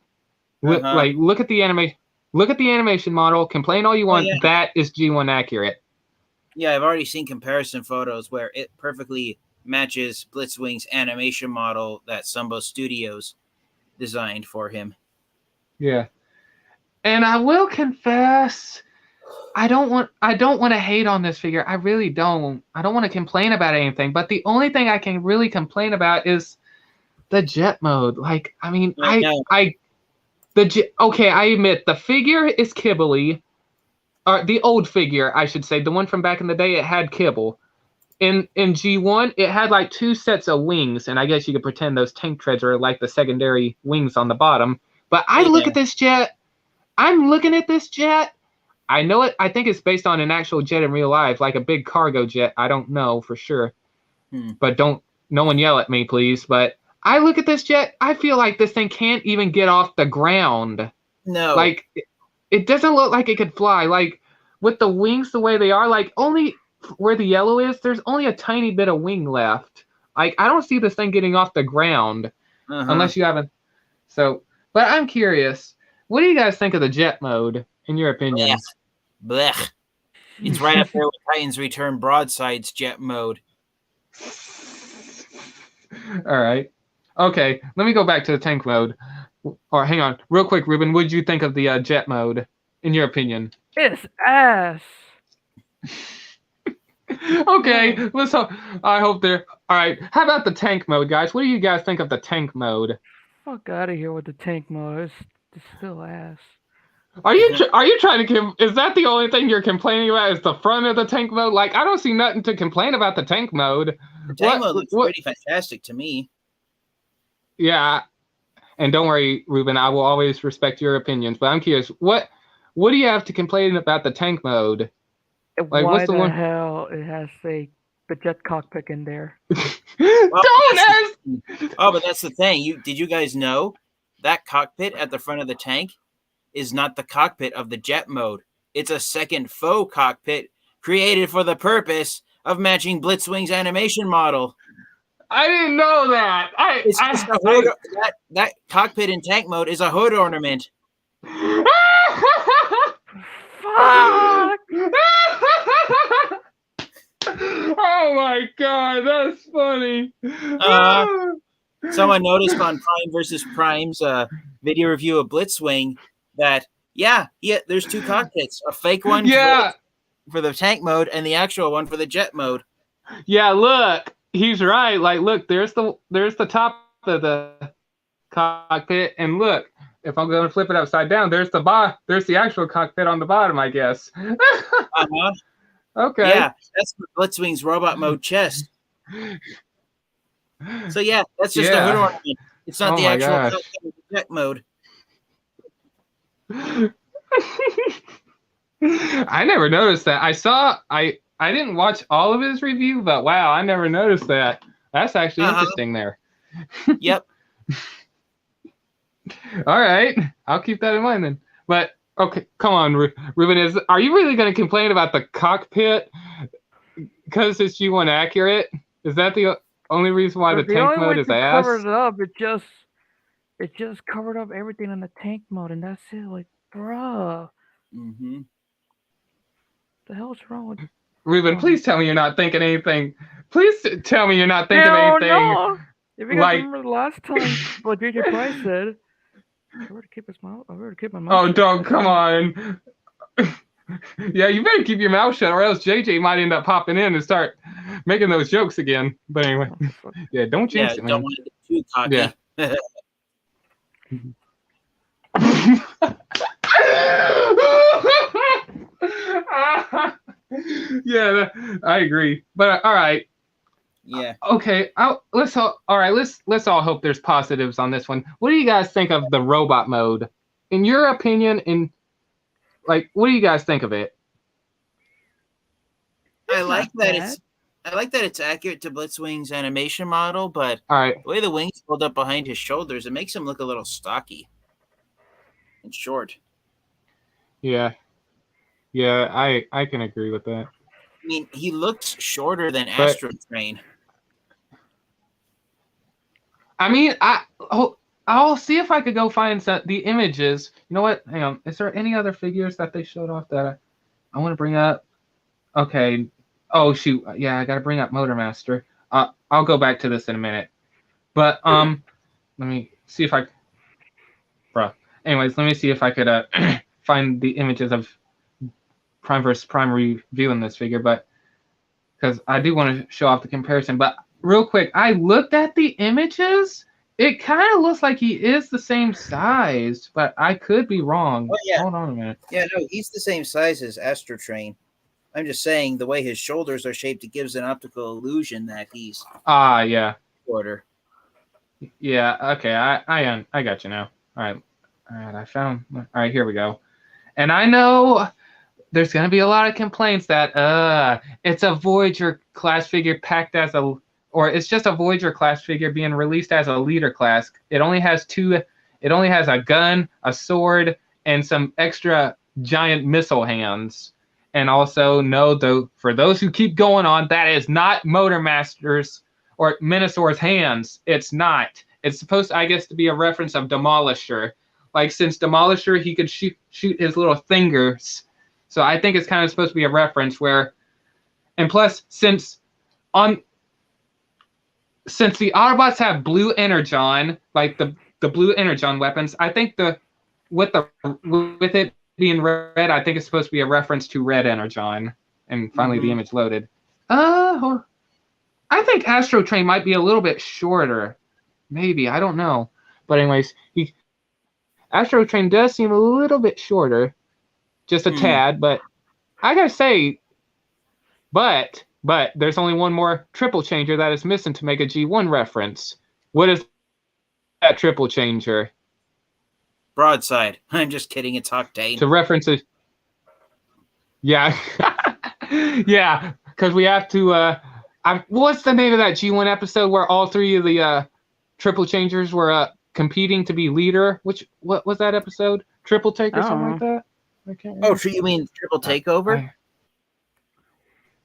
Like look at the animation model. Complain all you want. Yeah. That is G1 accurate.
Yeah, I've already seen comparison photos where it perfectly matches Blitzwing's animation model that Sumbo Studios designed for him.
Yeah. And I will confess, I don't want to hate on this figure. I really don't. I don't want to complain about anything. But the only thing I can really complain about is the jet mode. Like, I mean, I admit the figure is kibbly. The old figure, I should say, the one from back in the day, it had kibble. In G1, it had like two sets of wings, and I guess you could pretend those tank treads are like the secondary wings on the bottom. But look at this jet. I'm looking at this jet. I know it. I think it's based on an actual jet in real life, like a big cargo jet. I don't know for sure. But no one yell at me, please. But I look at this jet. I feel like this thing can't even get off the ground.
No.
Like, it doesn't look like it could fly. Like, with the wings the way they are, like, only where the yellow is, there's only a tiny bit of wing left. Like, I don't see this thing getting off the ground unless you haven't. So, but I'm curious. What do you guys think of the jet mode, in your opinion?
Blech. It's right up there with Titans Return Broadside's jet mode.
All right. Okay, let me go back to the tank mode. Or hang on, real quick, Ruben. What did you think of the jet mode, in your opinion?
It's ass.
Okay, let's hope. I hope they're all right. How about the tank mode, guys? What do you guys think of the tank mode?
Fuck out of here with the tank mode. It's still ass.
Are you trying to? Is that the only thing you're complaining about? Is the front of the tank mode? Like, I don't see nothing to complain about the tank mode.
The tank mode looks pretty fantastic to me.
Yeah, and don't worry, Ruben. I will always respect your opinions. But I'm curious, what do you have to complain about the tank mode?
Like, why the hell it has the jet cockpit in there?
Don't ask.
Oh, but that's the thing. Did you guys know that cockpit at the front of the tank is not the cockpit of the jet mode? It's a second faux cockpit created for the purpose of matching Blitzwing's animation model.
I didn't know that.
That cockpit in tank mode is a hood ornament.
Fuck!
Oh my god, that's funny.
Someone noticed on Prime versus Prime's video review of Blitzwing that there's two cockpits, a fake one for the tank mode and the actual one for the jet mode.
Yeah, look, he's right. Like, look, there's the top of the cockpit, and look, if I'm going to flip it upside down, there's the actual cockpit on the bottom, I guess.
Uh-huh.
Okay.
Yeah, that's Blitzwing's robot mode chest. So yeah, that's just the hood ornament. It's not the actual jet mode.
I never noticed that. I didn't watch all of his review, but wow, I never noticed that. That's actually interesting there.
Yep.
All right, I'll keep that in mind then. But okay, come on, Ruben. Are you really going to complain about the cockpit because it's G1 accurate? Is that the only reason why the tank mode is ass?
Covered it up. It just covered up everything in the tank mode, and that's it. Like, bruh.
Mm-hmm.
The hell's wrong with
Ruben? Please tell me you're not thinking anything. Please tell me you're not thinking anything.
No. If you guys remember the last time what JJ Price said, I better keep his mouth. I better keep my mouth.
Oh, don't come on. Yeah, you better keep your mouth shut, or else JJ might end up popping in and start making those jokes again. But anyway, yeah, don't jinx it, man.
Don't want to get too cocky.
Yeah. Yeah, I agree. But all right.
Yeah.
Okay. Let's all hope there's positives on this one. What do you guys think of the robot mode? In your opinion, what do you guys think of it?
I like that it's accurate to Blitzwing's animation model, but
all right,
the way the wings fold up behind his shoulders, it makes him look a little stocky and short.
Yeah, I can agree with that.
I mean, he looks shorter than Astro Train.
I mean, I'll see if I could go find the images. You know what? Hang on. Is there any other figures that they showed off that I want to bring up? Okay. Oh shoot. Yeah, I got to bring up Motormaster. I'll go back to this in a minute. But let me see if Anyways, let me see if I could find the images of Prime vs. Prime reviewing this figure, but because I do want to show off the comparison. But real quick, I looked at the images. It kind of looks like he is the same size, but I could be wrong.
Oh, yeah.
Hold on a minute.
Yeah, no, he's the same size as Astro Train. I'm just saying the way his shoulders are shaped, it gives an optical illusion that he's
yeah,
shorter.
Yeah, okay, I got you now. All right, all right, here we go. And I know there's gonna be a lot of complaints that it's a Voyager class figure packed as or it's just a Voyager class figure being released as a leader class. It only has a gun, a sword, and some extra giant missile hands. And also, for those who keep going on, that is not Motormaster's or Minosaur's hands. It's not. It's supposed, I guess, to be a reference of Demolisher. Like, since Demolisher, he could shoot his little fingers. So I think it's kind of supposed to be a reference where, and plus, since the Autobots have blue Energon, like the blue Energon weapons, I think with it being red, I think it's supposed to be a reference to red Energon. And finally, the image loaded. I think Astro Train might be a little bit shorter. Maybe, I don't know. But anyways, Astro Train does seem a little bit shorter. Just a tad, but I gotta say, but there's only one more triple changer that is missing to make a G1 reference. What is that triple changer?
Broadside. I'm just kidding. It's Octane.
To reference it. Yeah. Yeah, because we have to. What's the name of that G1 episode where all three of the triple changers were competing to be leader? What was that episode? Triple Take or something like that?
Oh, so you mean Triple Takeover?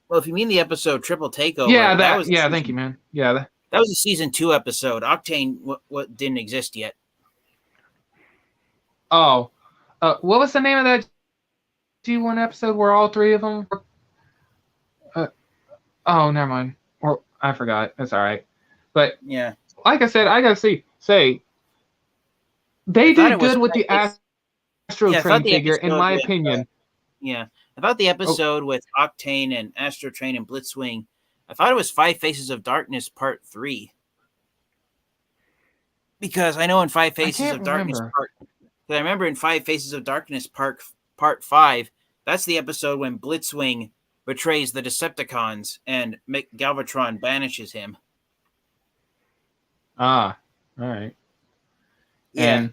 Well, if you mean the episode Triple Takeover,
yeah, that was. Yeah, thank you, man. Yeah,
that was a season 2 episode. Octane, what didn't exist yet.
Oh, what was the name of that G1 episode where all three of them? Oh, never mind. Or I forgot. That's all right. But
yeah,
like I said, I gotta say they did good with the Astro Train figure, in my opinion.
I thought the episode with Octane and Astro Train and Blitzwing I thought it was Five Faces of Darkness Part 3. Because I know in Five Faces of Darkness I remember in Five Faces of Darkness Part 5, that's the episode when Blitzwing betrays the Decepticons and Galvatron banishes him.
Ah, all right.
Yeah.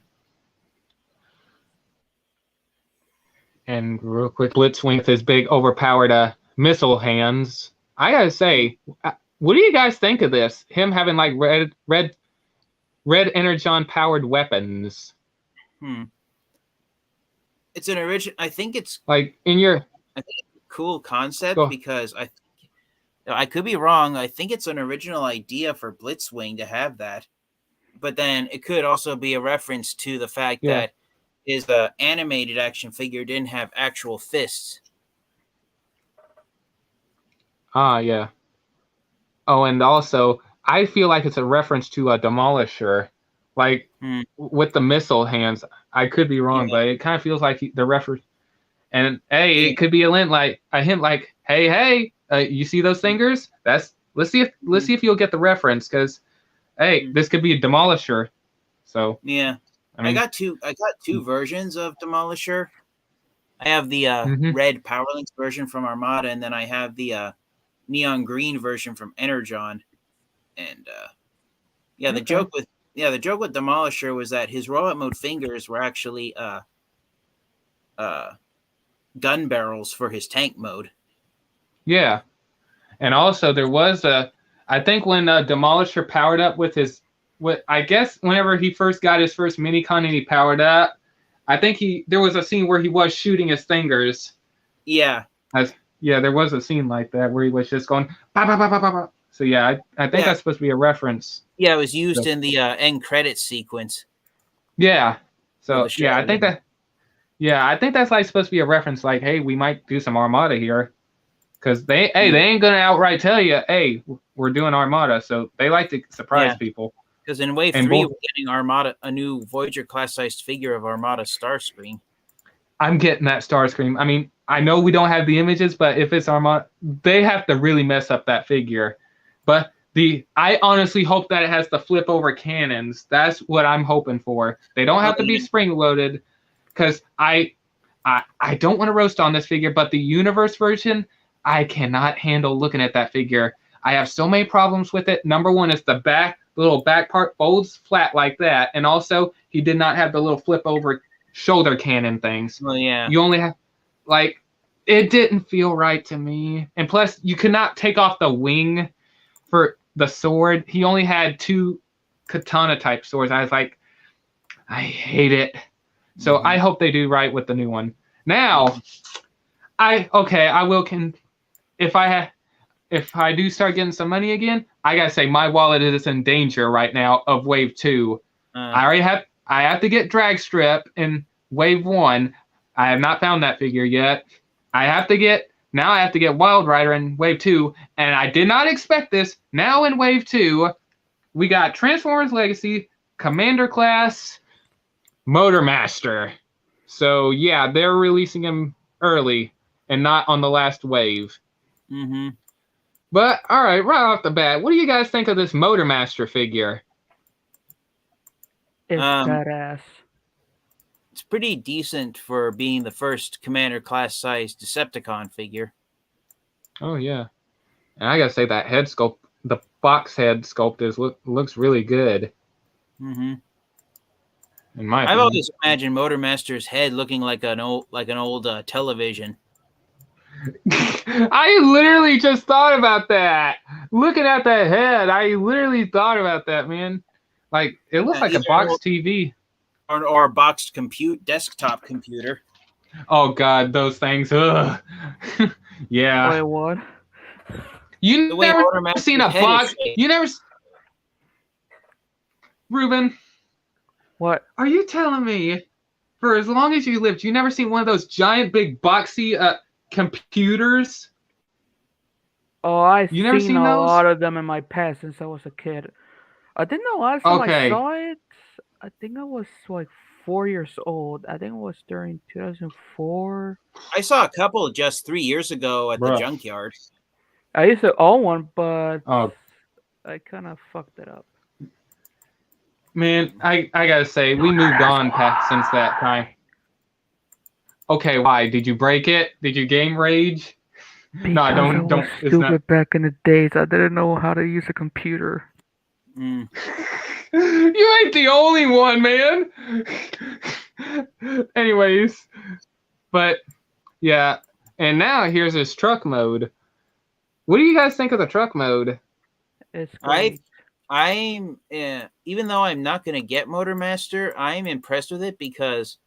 And real quick, Blitzwing with his big overpowered missile hands. I gotta say, what do you guys think of this? Him having like red energon powered weapons.
It's an original. I think it's
like in your.
I think it's a cool concept because I could be wrong. I think it's an original idea for Blitzwing to have that, but then it could also be a reference to the fact that his animated action figure didn't have actual fists.
Ah, yeah. Oh, and also, I feel like it's a reference to a Demolisher, like with the missile hands. I could be wrong, but it kind of feels like the reference. And hey, it could be a hint like, hey, you see those fingers? Let's see if you'll get the reference, because hey, this could be a Demolisher. So
yeah, I got two versions of Demolisher. I have the red Powerlinks version from Armada, and then I have the neon green version from Energon. And the joke with Demolisher was that his robot mode fingers were actually gun barrels for his tank mode. Yeah.
And also there was I think when Demolisher powered up with I guess whenever he first got his first Minicon and he powered up, I think there was a scene where he was shooting his fingers.
Yeah.
There was a scene like that where he was just going bah, bah, bah, bah, bah, bah. So yeah, I think that's supposed to be a reference.
Yeah, it was used in the end credits sequence.
Yeah. So yeah, I think that's like supposed to be a reference, like, hey, we might do some Armada here. Because they ain't gonna outright tell you, hey, we're doing Armada. So they like to surprise people.
Because in Wave 3, we're getting Armada, a new Voyager class-sized figure of Armada Starscream.
I'm getting that Starscream. I mean, I know we don't have the images, but if it's Armada, they have to really mess up that figure. But I honestly hope that it has the flip over cannons. That's what I'm hoping for. They don't have to be spring loaded, because I don't want to roast on this figure, but the universe version, I cannot handle looking at that figure. I have so many problems with it. Number one is the little back part folds flat like that, and also he did not have the little flip over shoulder cannon things.
Well, yeah.
You only have it didn't feel right to me. And plus, you could not take off the wing for the sword. He only had 2 katana type swords. I was like, I hate it. So I hope they do right with the new one. Now, if I do start getting some money again, I gotta say my wallet is in danger right now of Wave 2. I have to get Dragstrip in Wave 1. I have not found that figure yet. I have to get Wild Rider in Wave 2, and I did not expect this. Now in Wave 2, we got Transformers Legacy, Commander Class, Motormaster. So yeah, they're releasing him early and not on the last wave. But all right, right off the bat, what do you guys think of this Motormaster figure?
It's badass.
It's pretty decent for being the first Commander class sized Decepticon figure.
Oh yeah, and I gotta say that head sculpt, the box head sculpt looks really good. In my opinion.
I've always imagined Motormaster's head looking like an old television.
I literally just thought about that. Looking at that head, I literally thought about that, man. Like, it looks like a box TV.
Or a boxed desktop computer.
Oh, God, those things. Ugh. Yeah.
Wait, what?
You never seen a box? You never... Ruben.
What?
Are you telling me, for as long as you lived, you never seen one of those giant, big, boxy computers?
Oh, I've seen a lot of them in my past since I was a kid. I think the last time I saw it, I think I was like 4 years old. I think it was during 2004.
I saw a couple just 3 years ago at the junkyard.
I used to own one, but
Oh
I kind of fucked it up.
man, I gotta say we moved on past since that time. Okay, why did you break it? Did you game rage? No,
Because I was
It's not.
stupid back in the days. I didn't know how to use a computer.
Mm.
You ain't the only one, man. Anyways, but yeah, and now here's this truck mode. What do you guys think of the truck mode?
It's great.
I'm even though I'm not going to get Motormaster, I'm impressed with it because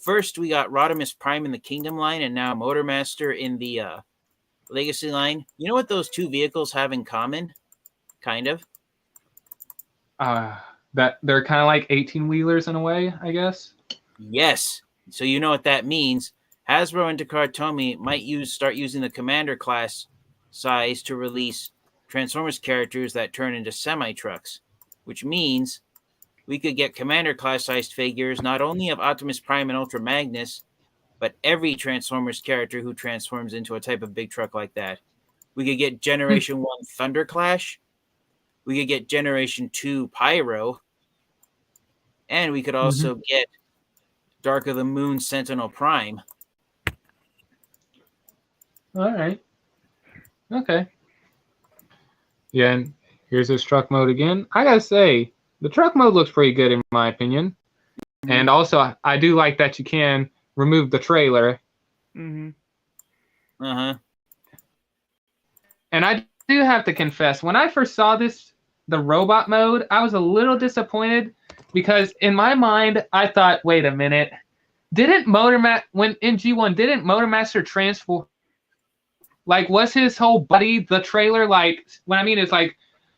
first we got Rodimus Prime in the Kingdom line, and now Motormaster in the Legacy line. You know what those two vehicles have in common? Kind of.
That they're kind of like 18-wheelers in a way, I guess.
Yes. So you know what that means. Hasbro and Takara Tomy might start using the Commander class size to release Transformers characters that turn into semi-trucks, which means we could get Commander class sized figures not only of Optimus Prime and Ultra Magnus, but every Transformers character who transforms into a type of big truck like that. We could get Generation 1 Thunderclash. We could get Generation 2 Pyro. And we could also get Dark of the Moon Sentinel Prime.
All right. Okay. Yeah, and here's this truck mode again. I gotta say, the truck mode looks pretty good in my opinion. Mm-hmm. And also, I do like that you can remove the trailer.
Mm-hmm.
Uh-huh.
And I do have to confess, when I first saw the robot mode, I was a little disappointed because in my mind, I thought, wait a minute, when in G1, didn't Motormaster transform? Like, was his whole body the trailer? Like, what I mean is, like,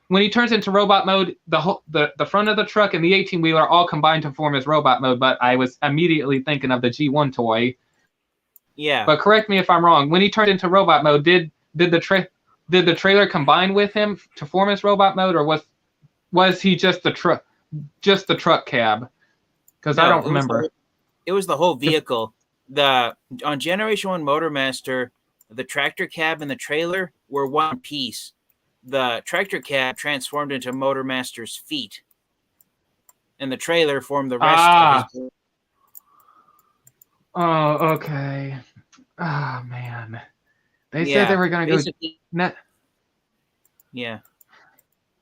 when he turns into robot mode, the front of the truck and the 18-wheeler all combine to form as robot mode. But I was immediately thinking of the G1 toy.
Yeah.
But correct me if I'm wrong. When he turned into robot mode, did the trailer combine with him to form as robot mode, or was he just the truck cab? Because I don't remember.
It was the whole vehicle. On Generation 1 Motormaster, the tractor cab and the trailer were one piece. The tractor cab transformed into Motormaster's feet, and the trailer formed the rest of his.
Oh, okay. Oh man, they said they were gonna go.
Yeah.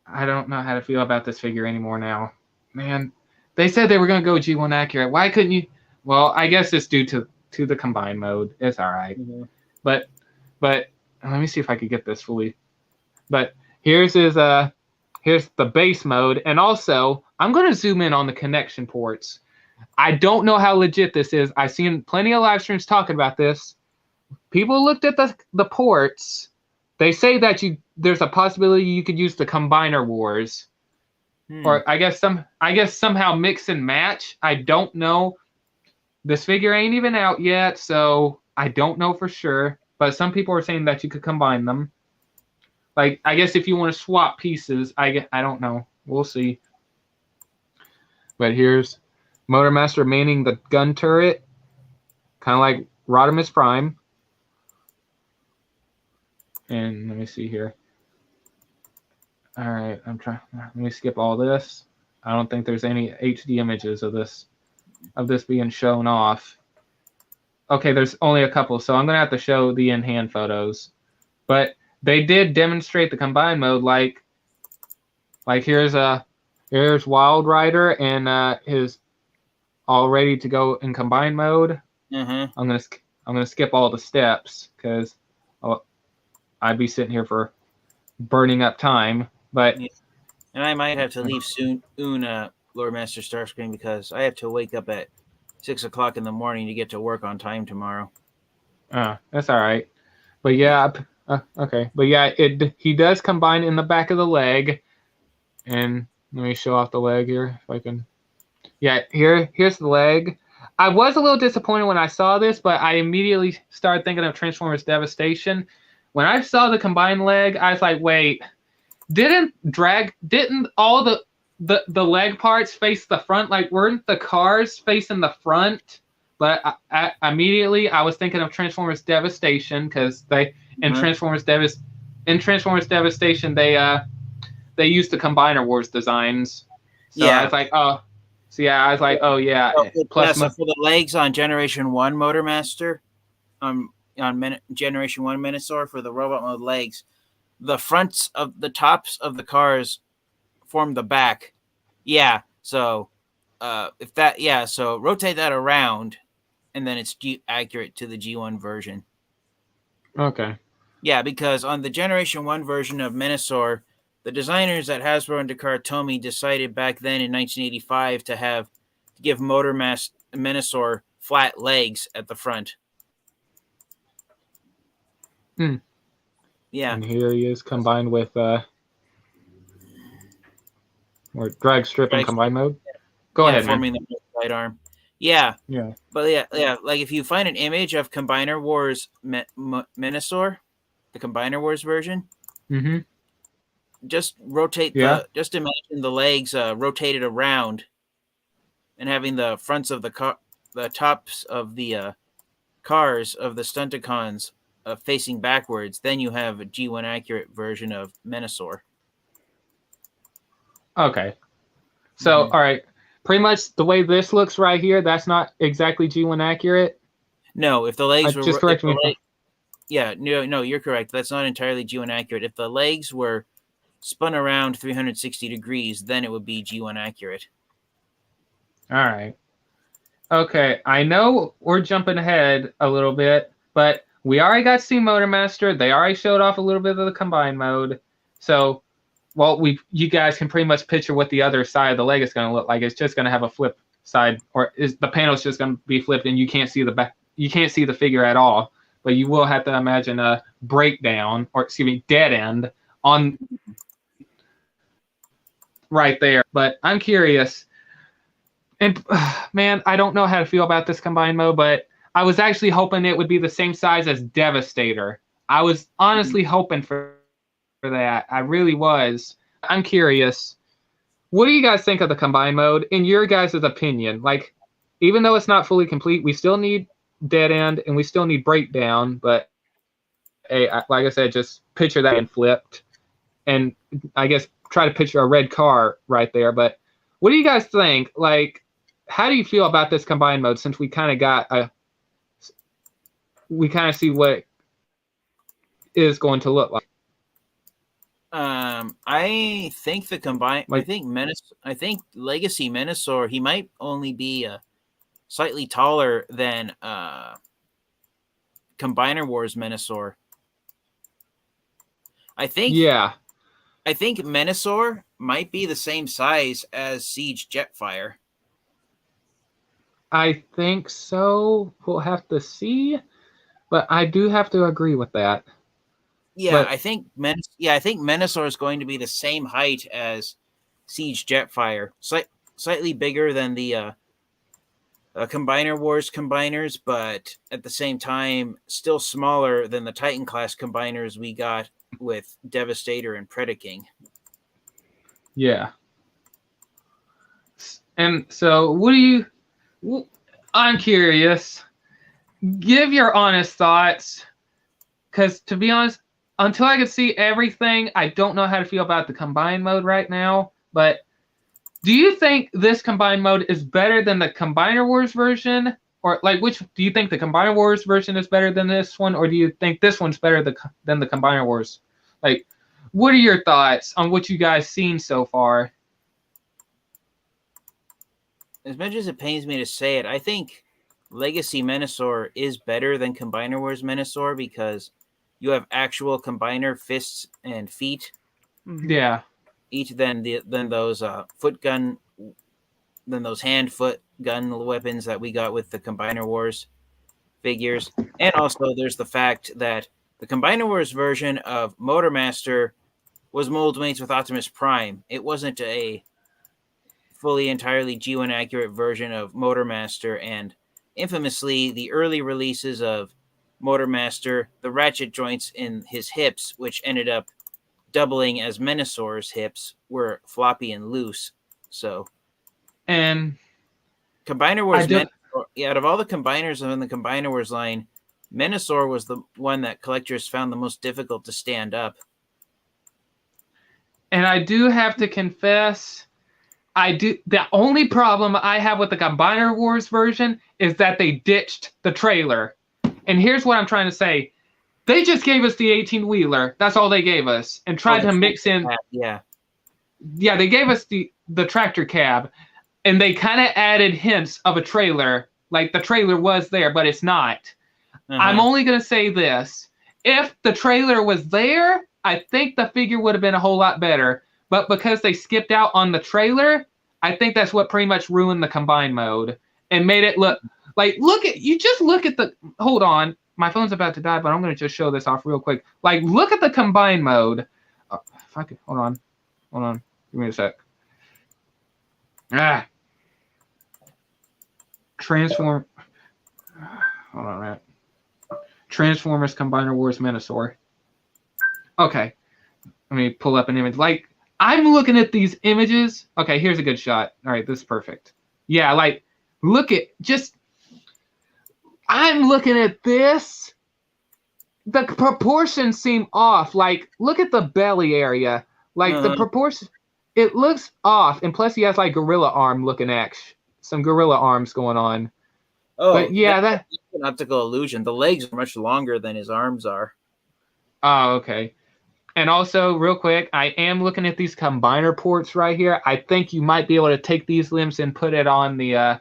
I don't know how to feel about this figure anymore now, man. They said they were gonna go G1 accurate. Why couldn't you? Well, I guess it's due to the combined mode. It's all right.
Mm-hmm.
But let me see if I could get this fully. But here's the base mode, and also I'm gonna zoom in on the connection ports. I don't know how legit this is. I've seen plenty of live streams talking about this. People looked at the ports. They say that there's a possibility you could use the Combiner Wars, or I guess somehow mix and match. I don't know. This figure ain't even out yet, so I don't know for sure. But some people are saying that you could combine them. Like, I guess if you want to swap pieces, I don't know. We'll see. But here's Motormaster manning the gun turret, kind of like Rodimus Prime. And let me see here. All right, let me skip all this. I don't think there's any HD images of this being shown off. Okay, there's only a couple, so I'm gonna have to show the in-hand photos. But they did demonstrate the combined mode, like here's Wild Rider and his all ready to go in combined mode.
Mm-hmm.
I'm gonna skip all the steps because I'd be sitting here for burning up time. But
and I might have to leave soon, Lord Master Starscream, because I have to wake up at 6 o'clock in the morning to get to work on time tomorrow.
That's all right. But yeah, okay. But yeah, he does combine in the back of the leg. And let me show off the leg here if I can. Yeah, here's the leg. I was a little disappointed when I saw this, but I immediately started thinking of Transformers Devastation. When I saw the combined leg, I was like, wait, didn't all the leg parts face the front? Like, weren't the cars facing the front but immediately I was thinking of Transformers Devastation because in Transformers Devastation they used the Combiner Wars designs. So I was like, oh, so yeah, I was like, oh yeah.
Plus, so for the legs on Generation 1 Motormaster, Generation 1 Minosaur, for the robot mode legs, the fronts of the tops of the cars form the back. Yeah. So so rotate that around, and then it's accurate to the G1 version.
Okay.
Yeah, because on the Generation 1 version of Minosaur, the designers at Hasbro and Takara Tomy decided back then in 1985 to give Minosaur flat legs at the front. Yeah.
And here he is combined with or drag strip and combine mode. Go ahead,
forming
man.
the right arm. Yeah.
Yeah.
But yeah. Like if you find an image of Combiner Wars Minosaur, the Combiner Wars version, just rotate just imagine the legs rotated around, and having the fronts of the tops of the cars of the Stunticons facing backwards. Then you have a G1 accurate version of Minosaur.
Okay. So all right, pretty much the way this looks right here, that's not exactly G1 accurate.
No, if the legs were
just correct me.
No, you're correct. That's not entirely G1 accurate. If the legs were spun around 360 degrees, then it would be G1 accurate.
All right. Okay, I know we're jumping ahead a little bit, but we already got to see Motormaster. They already showed off a little bit of the combine mode. So, you guys can pretty much picture what the other side of the leg is going to look like. It's just going to have a flip side, or the panel's just going to be flipped, and you can't see the back. You can't see the figure at all. But you will have to imagine a breakdown, or dead end on right there. But I'm curious, and man, I don't know how to feel about this combined mode, but I was actually hoping it would be the same size as Devastator. I was honestly hoping for that. I really was. I'm curious, what do you guys think of the combined mode in your guys' opinion? Like, even though it's not fully complete, we still need dead end and we still need breakdown, but hey, like I said, just picture that and flipped, and I guess try to picture a red car right there. But what do you guys think? Like, how do you feel about this combined mode, since we kind of see what it is going to look like?
I think the combined, I think Legacy Minosaur, he might only be slightly taller than Combiner Wars Minosaur. I think Minosaur might be the same size as Siege Jetfire.
I think so. We'll have to see, but I do have to agree with that.
Yeah, I think Minosaur is going to be the same height as Siege Jetfire, slightly bigger than the Combiner Wars combiners, but at the same time, still smaller than the Titan class combiners we got with Devastator and Predaking.
Yeah. And so, I'm curious. Give your honest thoughts, because to be honest, until I can see everything, I don't know how to feel about the combined mode right now. But do you think this combined mode is better than the Combiner Wars version? Or, like, which do you think the Combiner Wars version is better than this one? Or do you think this one's better than the Combiner Wars? Like, what are your thoughts on what you guys seen so far?
As much as it pains me to say it, I think Legacy Minosaur is better than Combiner Wars Minosaur, because you have actual combiner fists and feet.
Yeah.
Each than those hand foot gun weapons that we got with the Combiner Wars figures. And also there's the fact that the Combiner Wars version of Motormaster was mold mates with Optimus Prime. It wasn't a fully entirely G1 accurate version of Motormaster, and infamously the early releases of Motormaster, the ratchet joints in his hips, which ended up doubling as Minosaur's hips, were floppy and loose. So,
and
Combiner Wars out of all the combiners in the Combiner Wars line, Menasor was the one that collectors found the most difficult to stand up.
And I do have to confess, the only problem I have with the Combiner Wars version is that they ditched the trailer. And here's what I'm trying to say. They just gave us the 18-wheeler. That's all they gave us. And tried to mix in...
Yeah,
they gave us the tractor cab. And they kind of added hints of a trailer. Like, the trailer was there, but it's not. I'm only going to say this. If the trailer was there, I think the figure would have been a whole lot better. But because they skipped out on the trailer, I think that's what pretty much ruined the combine mode. And made it look... Like, look at the... Hold on. My phone's about to die, but I'm going to just show this off real quick. Like, look at the combine mode. If I could... Hold on. Give me a sec. Hold on, man. Transformers Combiner Wars Menasor. Okay. Let me pull up an image. Like, I'm looking at these images. Okay, here's a good shot. All right, this is perfect. Yeah, like, look at just... I'm looking at this. The proportions seem off. Like, look at the belly area. Like, the proportion... It looks off. And plus, he has, like, gorilla arm looking action. Some gorilla arms going on.
Oh,
but yeah,
that's an optical illusion. The legs are much longer than his arms are.
Oh, okay. And also, real quick, I am looking at these combiner ports right here. I think you might be able to take these limbs and put it on the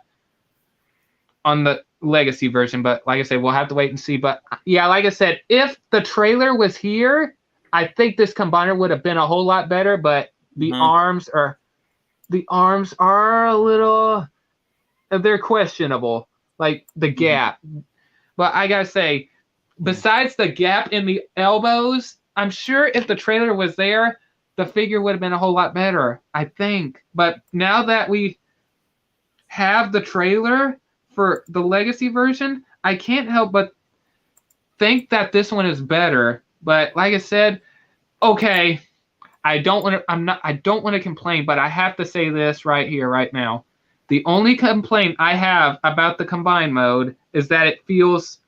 Legacy version. But like I said, we'll have to wait and see. But yeah, like I said, if the trailer was here, I think this combiner would have been a whole lot better. But the arms are a little, they're questionable. Like the gap. But I gotta say, besides the gap in the elbows, I'm sure if the trailer was there, the figure would have been a whole lot better, I think. But now that we have the trailer for the Legacy version, I can't help but think that this one is better. But like I said, okay, I don't want to complain, but I have to say this right here, right now. The only complaint I have about the combine mode is that it feels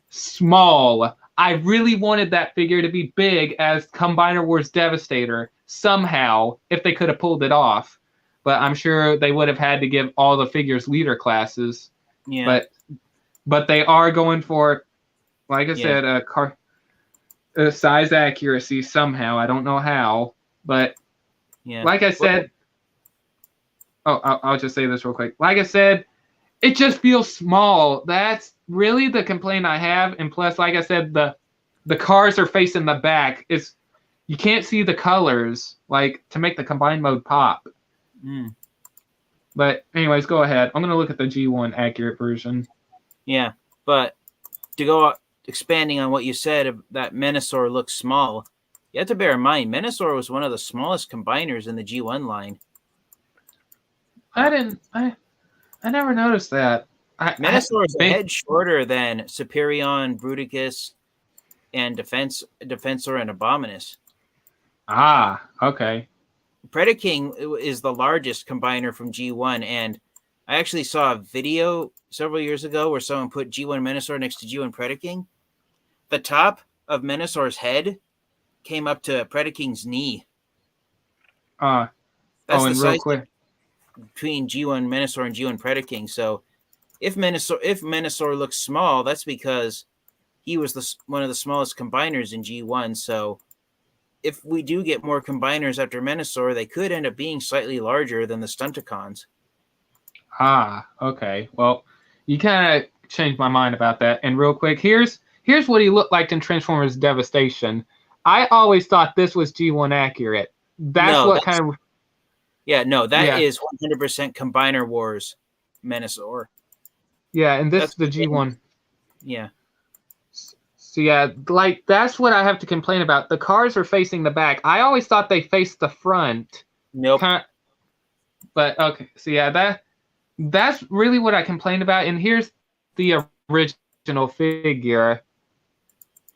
small. I really wanted that figure to be big as Combiner Wars Devastator somehow, if they could have pulled it off. But I'm sure they would have had to give all the figures leader classes.
Yeah.
But they are going for, like I said, a size accuracy somehow. I don't know how, but like I said. I'll just say this real quick. Like I said, it just feels small. That's really the complaint I have. And plus, like I said, the cars are facing the back. You can't see the colors, like, to make the combine mode pop. But anyways, go ahead. I'm going to look at the G1 accurate version.
Yeah, but to go expanding on what you said, that Menasor looks small, you have to bear in mind, Menasor was one of the smallest combiners in the G1 line.
I never noticed that.
Menasor is a head shorter than Superion, Bruticus, and Defensor and Abominus.
Ah, okay.
Predaking is the largest combiner from G1, and I actually saw a video several years ago where someone put G1 Menasor next to G1 Predaking. The top of Menasor's head came up to Predaking's knee. That's the size real quick between G1 Menasor and G1 Predaking. So if Menasor looks small, that's because he was one of the smallest combiners in G1. So if we do get more combiners after Menasor, they could end up being slightly larger than the Stunticons.
Ah, okay. Well, you kind of changed my mind about that. And real quick, here's what he looked like in Transformers Devastation. I always thought this was G1 accurate. That is 100% Combiner
Wars Menasor.
Yeah, and this is the G1.
Yeah.
So yeah, like that's what I have to complain about. The cars are facing the back. I always thought they faced the front.
Nope.
But okay, so yeah, that's really what I complained about. And here's the original figure.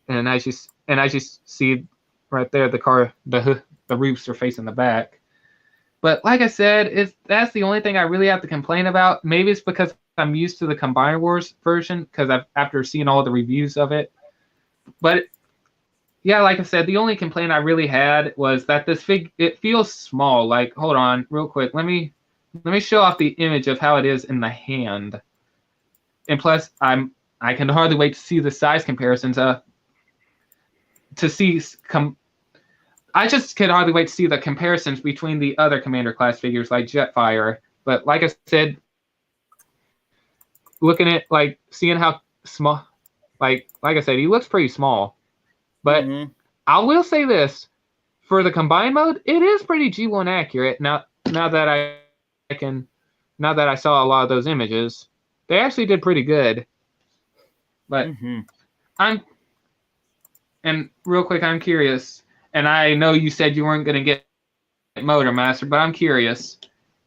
And as you see right there, the roofs are facing the back. But like I said, that's the only thing I really have to complain about. Maybe it's because I'm used to the Combiner Wars version because after seeing all the reviews of it. But yeah, like I said, the only complaint I really had was that it feels small. Like, hold on, real quick. Let me show off the image of how it is in the hand. And plus, I can hardly wait to see the size comparisons. I just can hardly wait to see the comparisons between the other Commander class figures like Jetfire. But like I said, looking at like seeing how small, like I said, he looks pretty small. But I will say this, for the combined mode, it is pretty G1 accurate. Now that I saw a lot of those images, they actually did pretty good. But and real quick, I'm curious, and I know you said you weren't going to get Motor Master, but I'm curious,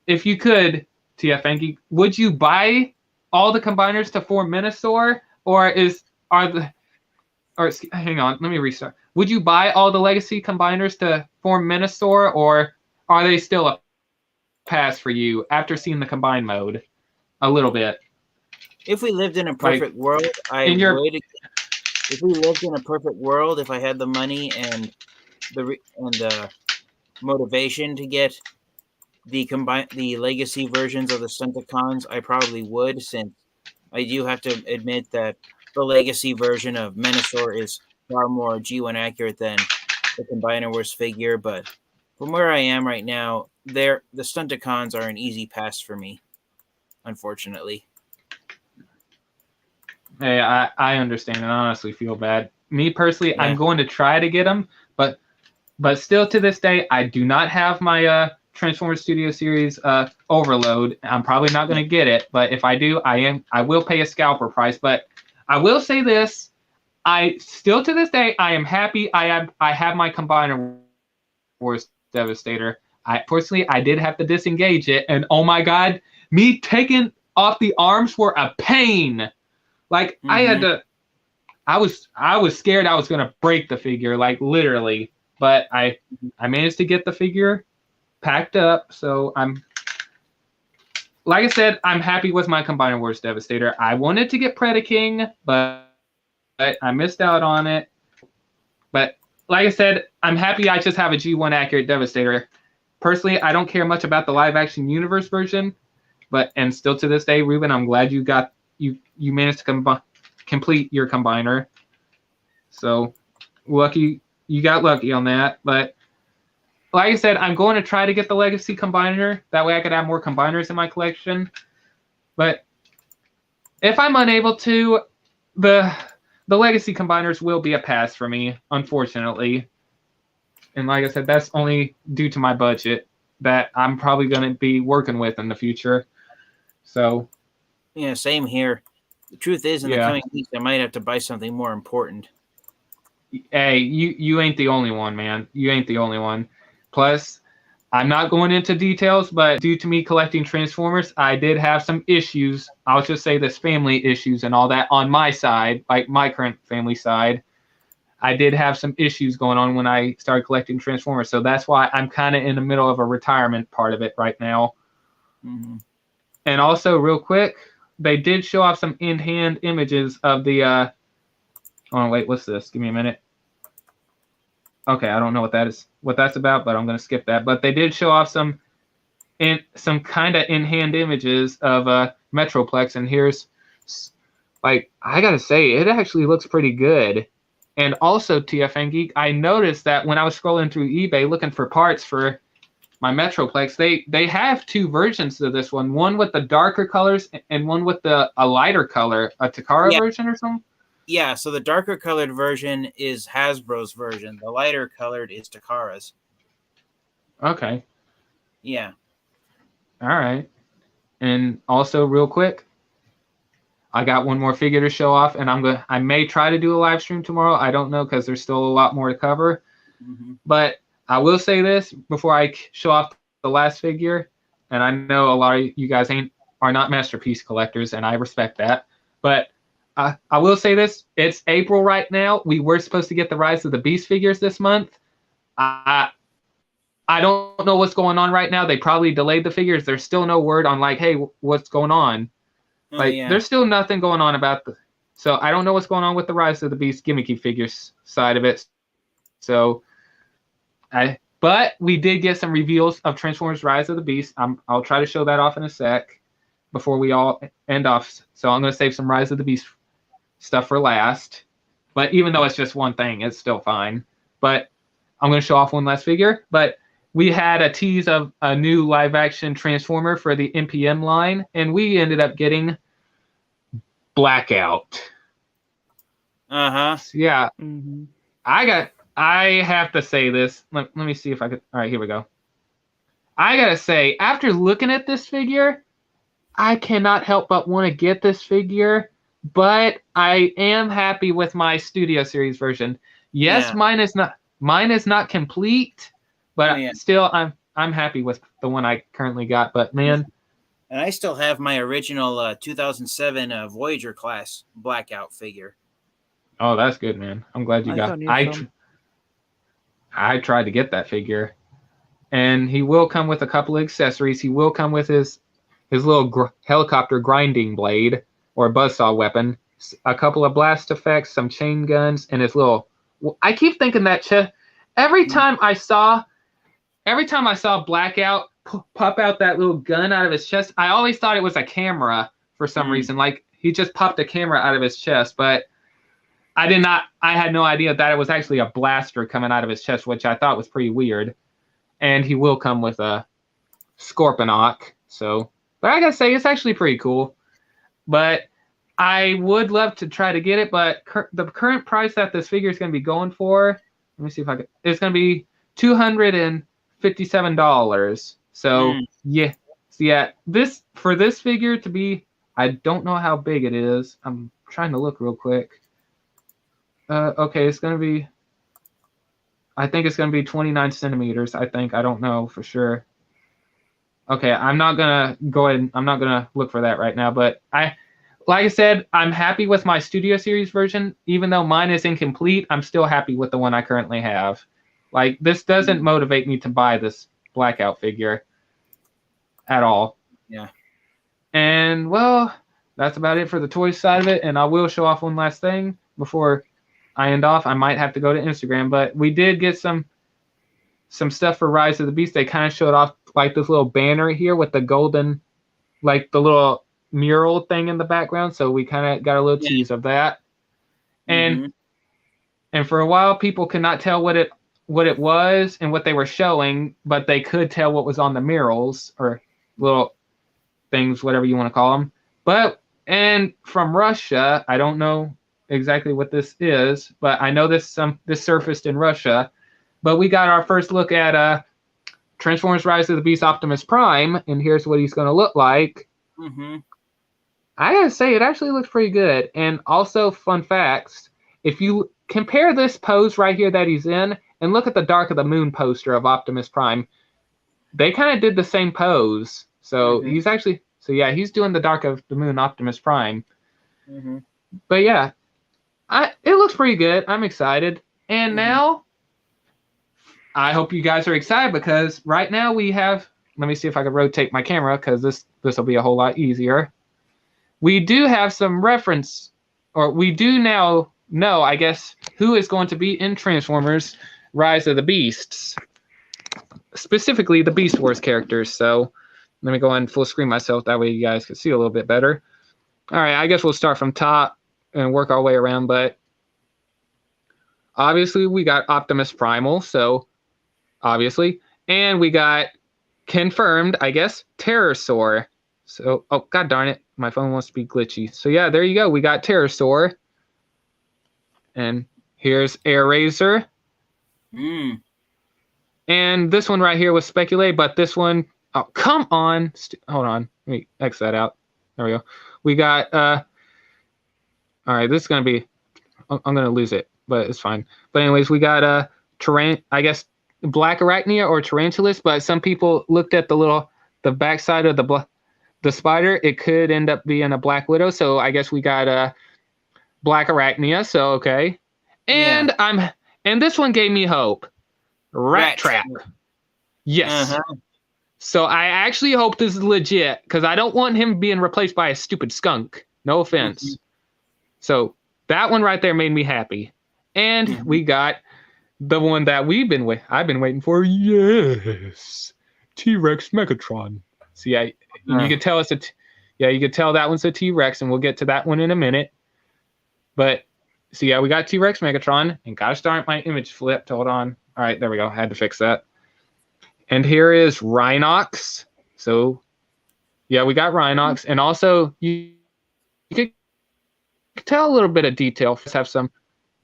if you could, TF Anki, would you buy all the combiners to form Menasor, hang on, let me restart. Would you buy all the Legacy combiners to form Menasor, or are they still a pass for you after seeing the combined mode a little bit?
If we lived in a perfect world, would. If we lived in a perfect world, if I had the money and the motivation to get the Legacy versions of the Stunticons, I probably would, since I do have to admit that the Legacy version of Menasor is far more G1 accurate than the Combiner Wars figure. But from where I am right now, the Stunticons are an easy pass for me, unfortunately.
Hey, I understand and honestly feel bad. Me personally, yeah. I'm going to try to get them, but still to this day, I do not have my Transformers Studio Series Overload. I'm probably not going to get it, but if I do, I will pay a scalper price. But I will say this: I still to this day, I am happy. I have my Combiner Wars Devastator. Personally, I did have to disengage it, and oh my god, me taking off the arms were a pain. Like I had to, I was scared I was gonna break the figure, like literally. But I managed to get the figure packed up, so like I said, I'm happy with my Combiner Wars Devastator. I wanted to get Predaking, but I missed out on it. But like I said, I'm happy I just have a G1 accurate Devastator. Personally, I don't care much about the live action universe version, and still to this day, Ruben, I'm glad you managed to complete your combiner. So lucky, you got lucky on that. But like I said, I'm going to try to get the Legacy combiner. That way I could have more combiners in my collection. But if I'm unable to, the Legacy combiners will be a pass for me, unfortunately. And like I said, that's only due to my budget that I'm probably going to be working with in the future. So
yeah, same here. The truth is, in the coming weeks, I might have to buy something more important.
Hey, you ain't the only one, man. You ain't the only one. Plus, I'm not going into details, but due to me collecting Transformers, I did have some issues. I'll just say this, family issues and all that on my side, like my current family side. I did have some issues going on when I started collecting Transformers, so that's why I'm kind of in the middle of a retirement part of it right now.
Mm-hmm.
And also, real quick, they did show off some in-hand images of the oh wait, what's this? Give me a minute. Okay, I don't know what that's about, but I'm going to skip that. But they did show off some kind of in-hand images of Metroplex, and here's, like, I got to say, it actually looks pretty good. And also, TFN Geek, I noticed that when I was scrolling through eBay looking for parts for my Metroplex, they have two versions of this one with the darker colors and one with a lighter color, a Takara version or something.
Yeah, so the darker colored version is Hasbro's version. The lighter colored is Takara's.
Okay.
Yeah.
All right. And also, real quick, I got one more figure to show off, and I may try to do a live stream tomorrow. I don't know because there's still a lot more to cover.
Mm-hmm.
But I will say this before I show off the last figure, and I know a lot of you guys are not Masterpiece collectors, and I respect that. But I will say this: it's April right now. We were supposed to get the Rise of the Beast figures this month. I don't know what's going on right now. They probably delayed the figures. There's still no word on like, hey, what's going on. There's still nothing going on about the. So I don't know what's going on with the Rise of the Beast gimmicky figures side of it. So but we did get some reveals of Transformers Rise of the Beast. I'll try to show that off in a sec before we all end off. So I'm going to save some Rise of the Beast stuff for last. But even though it's just one thing, it's still fine. But I'm going to show off one last figure. But we had a tease of a new live-action Transformer for the MPM line, and we ended up getting Blackout.
Uh-huh.
Yeah.
Mm-hmm.
I have to say this. Let me see if I could. All right, here we go. I got to say, after looking at this figure, I cannot help but want to get this figure, but I am happy with my Studio Series version. Yes, mine is not complete, but still I'm happy with the one I currently got. But man,
and I still have my original 2007 Voyager class Blackout figure.
Oh, that's good, man. I'm glad you got. I tried to get that figure, and he will come with a couple of accessories. He will come with his little helicopter grinding blade or buzzsaw weapon, a couple of blast effects, some chain guns, and his little. I keep thinking that every time I saw Blackout pop out that little gun out of his chest, I always thought it was a camera for some reason. Like he just popped a camera out of his chest, but I had no idea that it was actually a blaster coming out of his chest, which I thought was pretty weird. And he will come with a Scorponok. So, but I gotta say, it's actually pretty cool. But I would love to try to get it, but the current price that this figure is going to be going for, let me see if I can, it's going to be $257. So, yeah, for this figure to be, I don't know how big it is. I'm trying to look real quick. Okay, it's going to be, I think it's going to be 29 centimeters, I think. I don't know for sure. Okay, I'm not going to go ahead, I'm not going to look for that right now, but like I said, I'm happy with my Studio Series version. Even though mine is incomplete, I'm still happy with the one I currently have. Like, this doesn't motivate me to buy this Blackout figure at all.
Yeah.
And, well, that's about it for the toy side of it, and I will show off one last thing before I end off. I might have to go to Instagram, but we did get some stuff for Rise of the Beast. They kind of showed off like this little banner here with the golden, like the little mural thing in the background. So we kind of got a little tease of that. And for a while, people could not tell what it was and what they were showing, but they could tell what was on the murals or little things, whatever you want to call them. And from Russia, I don't know exactly what this is, but I know this surfaced in Russia. But we got our first look at Transformers Rise of the Beast Optimus Prime, and here's what he's going to look like. I gotta say, it actually looks pretty good. And also, fun facts, if you compare this pose right here that he's in, and look at the Dark of the Moon poster of Optimus Prime, they kind of did the same pose. So he's doing the Dark of the Moon Optimus Prime. But yeah, it looks pretty good. I'm excited. And now, I hope you guys are excited because right now we have, let me see if I can rotate my camera because this will be a whole lot easier. We do have some reference, or we do now know, I guess, who is going to be in Transformers Rise of the Beasts. Specifically, the Beast Wars characters. So let me go ahead and full screen myself. That way you guys can see a little bit better. All right, I guess we'll start from top and work our way around. But obviously, we got Optimus Primal. So obviously. And we got confirmed, I guess, Terrorsaur. So, oh, god darn it. My phone wants to be glitchy. So, yeah, there you go. We got Terrorsaur. And here's Airazor. And this one right here was speculated, but this one, oh, come on. Hold on. Let me X that out. There we go. We got, all right, this is going to be, I'm going to lose it, but it's fine. But anyways, we got, I guess, Black Arachnia or Tarantulas, but some people looked at the backside of the spider. It could end up being a Black Widow, so I guess we got Black Arachnia. So okay, and and this one gave me hope. Rat Trap. Yes. So I actually hope this is legit because I don't want him being replaced by a stupid skunk. No offense.
Mhm.
So that one right there made me happy. And we got the one that I've been waiting for. Yes, T-Rex Megatron. See, you could tell you could tell that one's a T-Rex, and we'll get to that one in a minute. But see, we got T-Rex Megatron, and gosh darn it, my image flipped. Hold on. All right, there we go. I had to fix that. And here is Rhinox. So, yeah, we got Rhinox, and also you could tell a little bit of detail. Have some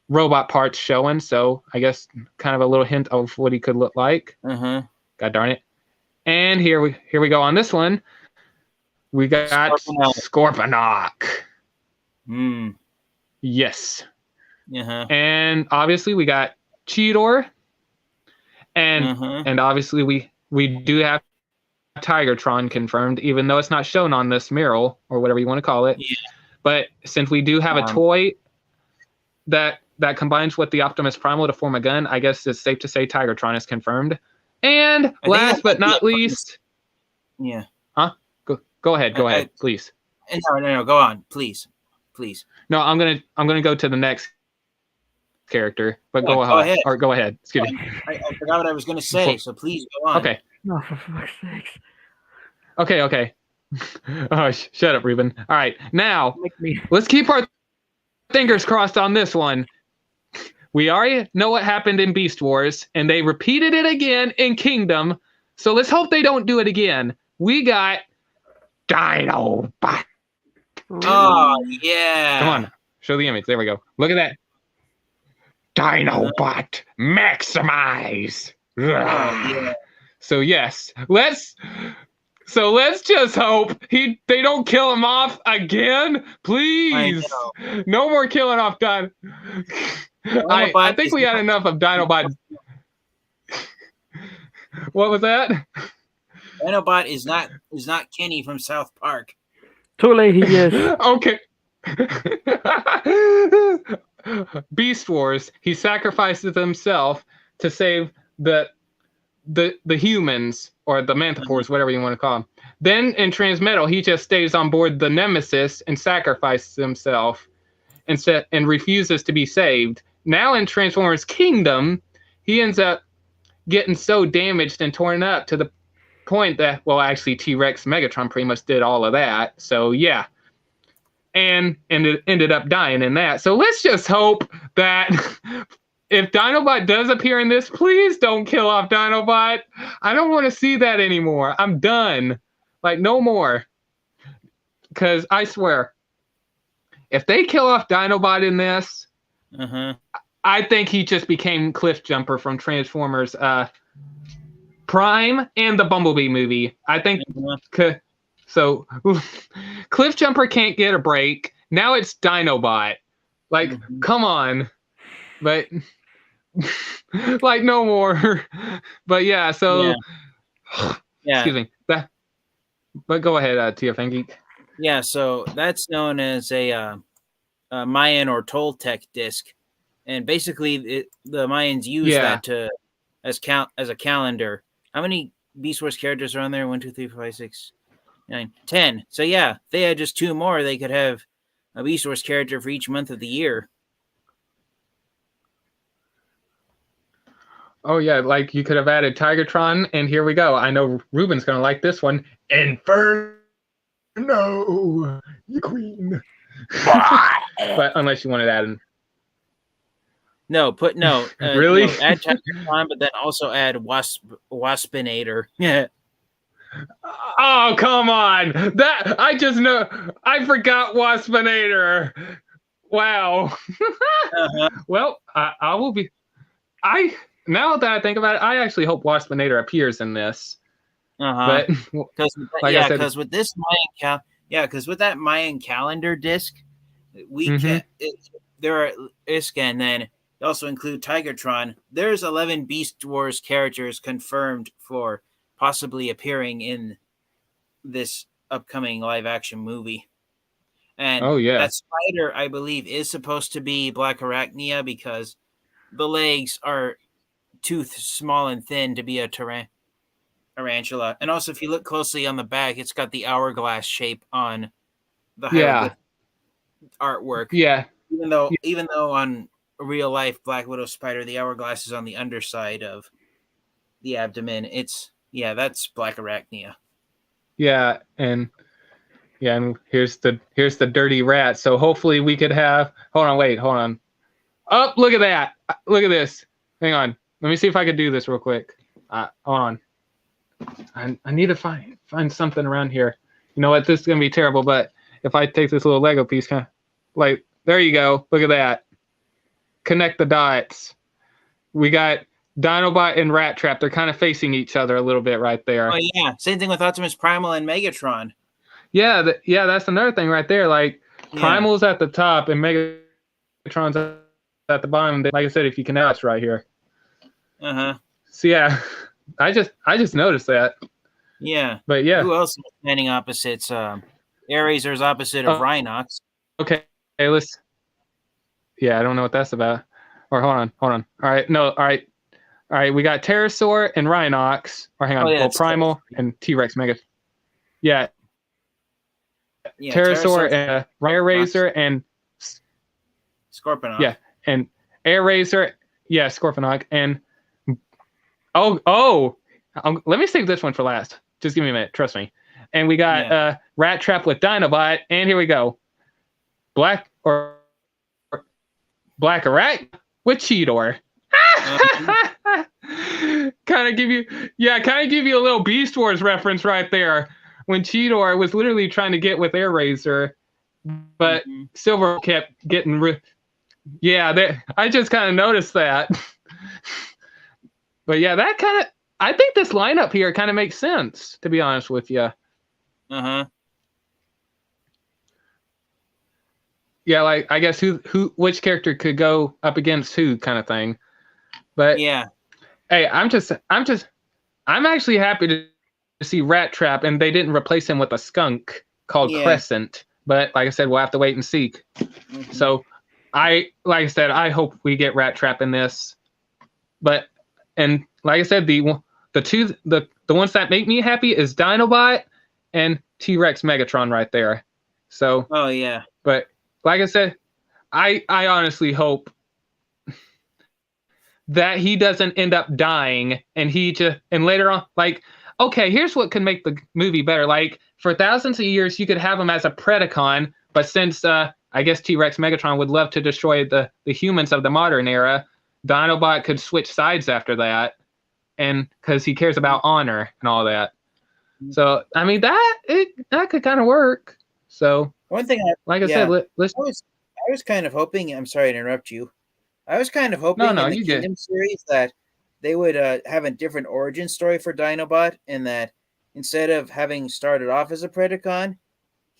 robot parts showing, so I guess kind of a little hint of what he could look like. God darn it! And here we go on this one. We got Scorponok. Yes. And obviously we got Cheetor, and obviously we do have Tigertron confirmed, even though it's not shown on this mural or whatever you want to call it. Yeah. But since we do have a toy that combines with the Optimus Primal to form a gun, I guess it's safe to say Tigertron is confirmed. And last but not least, Go ahead, please.
No, go on, please.
No, I'm gonna go to the next character, but go ahead. Or go ahead. Excuse me.
I forgot what I was gonna say, so please go on.
Okay.
No, for fuck's sakes.
Okay. Oh, shut up, Ruben. All right, now let's keep our fingers crossed on this one. We already know what happened in Beast Wars, and they repeated it again in Kingdom. So let's hope they don't do it again. We got Dinobot.
Oh, yeah.
Come on. Show the image. There we go. Look at that. Dinobot. Maximize.
Yeah.
So, yes. Let's just hope they don't kill him off again. Please. No more killing off Dinobot. I think we had enough of Dinobot. What was that?
Dinobot is not Kenny from South Park.
Too late, he is.
Okay. Beast Wars. He sacrifices himself to save the humans, or the Manticores, whatever you want to call them. Then in Transmetal, he just stays on board the Nemesis and sacrifices himself and refuses to be saved. Now in Transformers Kingdom, he ends up getting so damaged and torn up to the point that, well, actually T-Rex Megatron pretty much did all of that. So yeah. And it ended up dying in that. So let's just hope that if Dinobot does appear in this, please don't kill off Dinobot. I don't want to see that anymore. I'm done. Like, no more. Because I swear, if they kill off Dinobot in this, I think he just became Cliff Jumper from Transformers Prime and the Bumblebee movie. I think so. Cliff Jumper can't get a break. Now it's Dinobot. Like, come on. But like, no more. But yeah, so excuse me. But go ahead, Tia Fangeek.
Yeah, so that's known as a Mayan or Toltec disc, and basically the Mayans use that as a calendar. How many Beast Wars characters are on there? 1, 2, 3, 4, 5, 6, 9, 10. So yeah, if they had just 2 more, they could have a Beast Wars character for each month of the year.
Oh yeah, like you could have added Tigertron, and here we go. I know Ruben's gonna like this one. Inferno, you queen. But unless you wanted to add in.
No,
really?
No, add Tigertron, but then also add Waspinator. Yeah.
Oh, come on. That I forgot Waspinator. Wow. Well, I will be now that I think about it, I actually hope Waspinator appears in this. But
because with this Mayan because with that Mayan calendar disc, we can there are ISK, and then also include Tigertron. There's 11 Beast Wars characters confirmed for possibly appearing in this upcoming live action movie. And that spider, I believe, is supposed to be Black Arachnia because the legs are too small and thin to be a Tarantula. And also, if you look closely on the back, it's got the hourglass shape on the
Yeah.
hieroglyph artwork.
Yeah.
Even though on real life Black Widow spider, the hourglass is on the underside of the abdomen. That's Black Arachnia.
Yeah, and here's the dirty rat. So hopefully we could have. Hold on. Oh, look at that! Look at this. Hang on. Let me see if I could do this real quick. Hold on. I need to find something around here. You know what? This is gonna be terrible, but if I take this little Lego piece, kind of like there you go. Look at that. Connect the dots. We got Dinobot and Rat Trap. They're kind of facing each other a little bit right there.
Oh yeah, same thing with Optimus Primal and Megatron.
Yeah, that's another thing right there. Like Primal's at the top and Megatron's at the bottom. Like I said, if you can notice right here. So yeah, I just noticed that.
Yeah.
But yeah.
Who else is standing opposites? Airazor's opposite of Rhinox.
Okay, let's. Yeah, I don't know what that's about. Or hold on. All right, we got Pterosaur and Rhinox. Or hang on, Primal and T-Rex Mega. Yeah. Pterosaur and Airazor and
Scorponok.
Yeah, and Airazor. Yeah, Scorponok and let me save this one for last. Just give me a minute. Trust me. And we got Rat Trap with Dinobot, and here we go. Black Arachnia with Cheetor. kind of give you a little Beast Wars reference right there. When Cheetor was literally trying to get with Airazor, but Silver kept getting I just kind of noticed that. But yeah, I think this lineup here kind of makes sense, to be honest with you. Yeah, like I guess which character could go up against who kind of thing. But
yeah.
Hey, I'm actually happy to see Rat Trap, and they didn't replace him with a skunk called Crescent. But like I said, we'll have to wait and see. So like I said, I hope we get Rat Trap in this. And like I said, the ones that make me happy is Dinobot and T-Rex Megatron right there. So but like I said, I honestly hope that he doesn't end up dying and later on, like, okay, here's what could make the movie better. Like, for thousands of years, you could have him as a Predacon, but since I guess T-Rex Megatron would love to destroy the humans of the modern era, Dinobot could switch sides after that, and because he cares about honor and all that. So I mean that could kind of work. So
one thing,
I said, let's.
I was kind of hoping. I'm sorry to interrupt you. I was kind of hoping in the Kingdom series that they would have a different origin story for Dinobot, and that instead of having started off as a Predacon,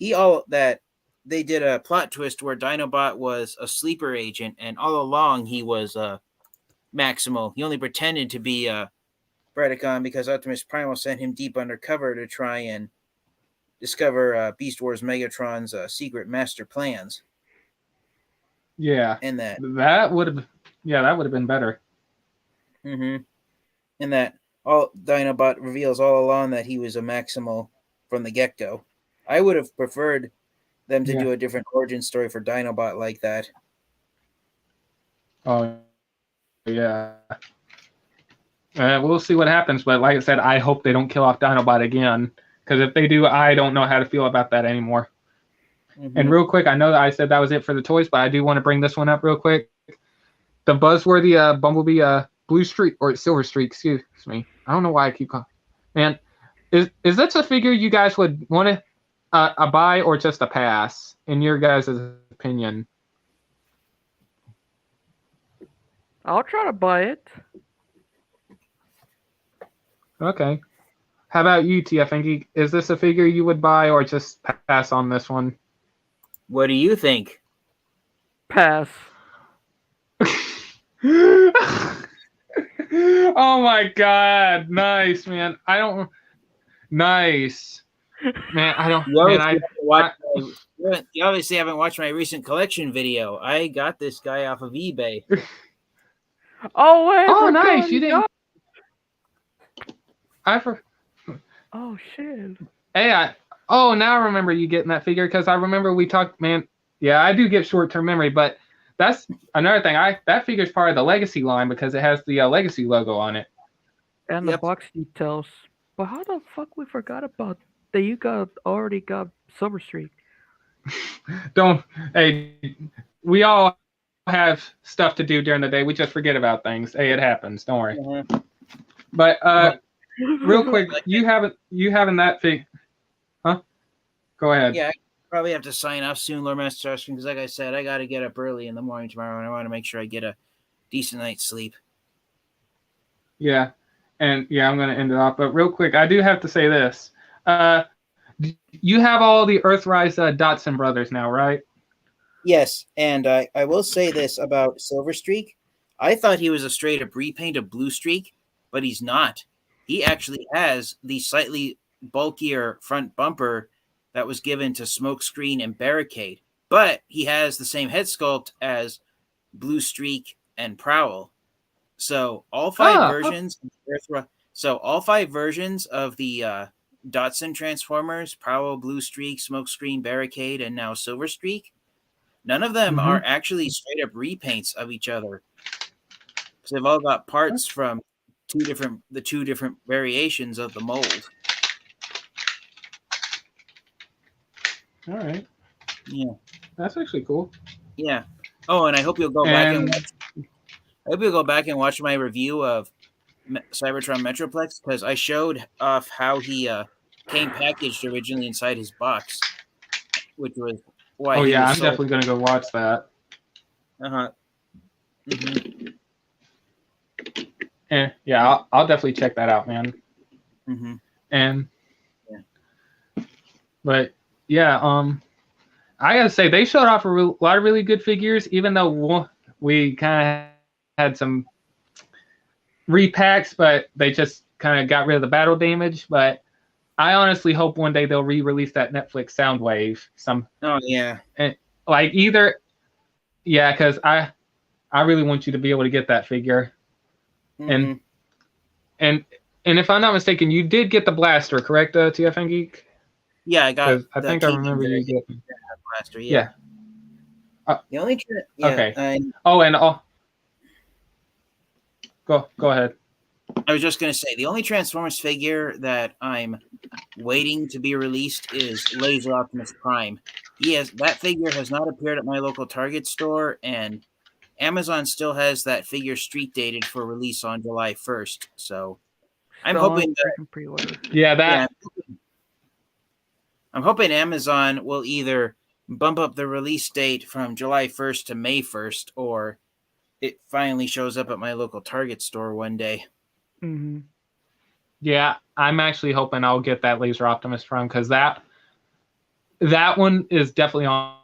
they did a plot twist where Dinobot was a sleeper agent, and all along he was Maximo. He only pretended to be a Predacon because Optimus Primal sent him deep undercover to try and discover Beast Wars Megatron's secret master plans.
Yeah,
and that
would have been better.
And that all Dinobot reveals all along that he was a Maximo from the get-go. I would have preferred them to do a different origin story for Dinobot like that.
Oh, yeah. We'll see what happens, but like I said, I hope they don't kill off Dinobot again, because if they do, I don't know how to feel about that anymore. And real quick, I know that I said that was it for the toys, but I do want to bring this one up real quick. The Buzzworthy Bumblebee Blue Streak, or Silver Streak, excuse me. I don't know why I keep calling. Man, is this a figure you guys would want to a buy or just a pass, in your guys' opinion?
I'll try to buy it.
Okay. How about you, TF? Is this a figure you would buy or just pass on this one?
What do you think?
Pass.
Oh my God! Nice, man. Nice, man.
You obviously haven't watched my recent collection video. I got this guy off of eBay.
Oh wait!
Oh, nice. You didn't.
Oh shit.
Hey, now I remember you getting that figure because I remember we talked, man. Yeah, I do get short-term memory, but that's another thing. That figure's part of the Legacy line because it has the Legacy logo on it.
And the
Yep.
box details. But how the fuck we forgot about that? You already got Silver Streak.
Don't. Hey, we all have stuff to do during the day. We just forget about things. Hey, it happens. Don't worry.
Uh-huh.
But real quick, you having that fig? Huh? Go ahead.
Yeah, I probably have to sign off soon, Lord Master Starscream, because like I said, I got to get up early in the morning tomorrow, and I want to make sure I get a decent night's sleep.
Yeah, and yeah, I'm gonna end it off. But real quick, I do have to say this. You have all the Earthrise Dotson brothers now, right?
Yes, and I will say this about Silver Streak. I thought he was a straight up repaint of Blue Streak, but he's not. He actually has the slightly bulkier front bumper that was given to Smokescreen and Barricade, but he has the same head sculpt as Blue Streak and Prowl. So all five versions. So all five versions of the Dotson Transformers, Prowl, Blue Streak, Smokescreen, Barricade, and now Silver Streak. None of them are actually straight up repaints of each other. So they've all got parts from the two different variations of the mold.
All right.
Yeah,
that's actually cool.
Yeah. Oh, and I hope you'll go back and watch. I hope you'll go back and watch my review of Cybertron Metroplex because I showed off how he came packaged originally inside his box, which was why.
Oh yeah, I'm definitely gonna go watch that.
Mm-hmm.
And yeah, I'll definitely check that out, man.
Mm-hmm.
And
yeah,
but yeah, I gotta say they showed off a lot of really good figures, even though we kind of had some repacks, but they just kind of got rid of the battle damage. But I honestly hope one day they'll re-release that Netflix Soundwave.
Oh yeah.
And like either, yeah, because I really want you to be able to get that figure.
Mm-hmm.
And if I'm not mistaken, you did get the blaster, correct, TFN Geek?
Yeah, I got.
I think I remember you getting
blaster. Yeah. The only
okay. And go ahead.
I was just gonna say the only Transformers figure that I'm waiting to be released is Laser Optimus Prime. That figure has not appeared at my local Target store, and Amazon still has that figure street dated for release on July 1st. So I'm hoping that I'm hoping Amazon will either bump up the release date from July 1st to May 1st, or it finally shows up at my local Target store one day.
Mm-hmm.
Yeah, I'm actually hoping I'll get that Laser Optimus Prime because that one is definitely on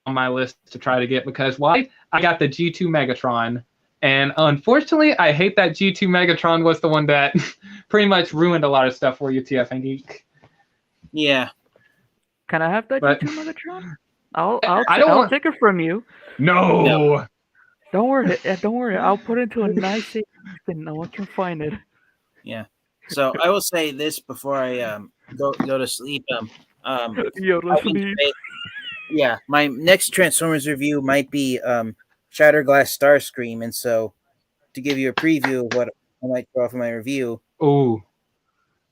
my list to try to get because I got the G2 Megatron, and unfortunately, I hate that G2 Megatron was the one that pretty much ruined a lot of stuff for you, TFN Geek.
Yeah.
Can I have that G2 Megatron? I'll take it from you.
No.
Don't worry. I'll put it into a nice and no one can find it.
Yeah. So I will say this before I go to sleep. Yeah, my next Transformers review might be Shatterglass Starscream, and so to give you a preview of what I might throw off in my review.
Oh,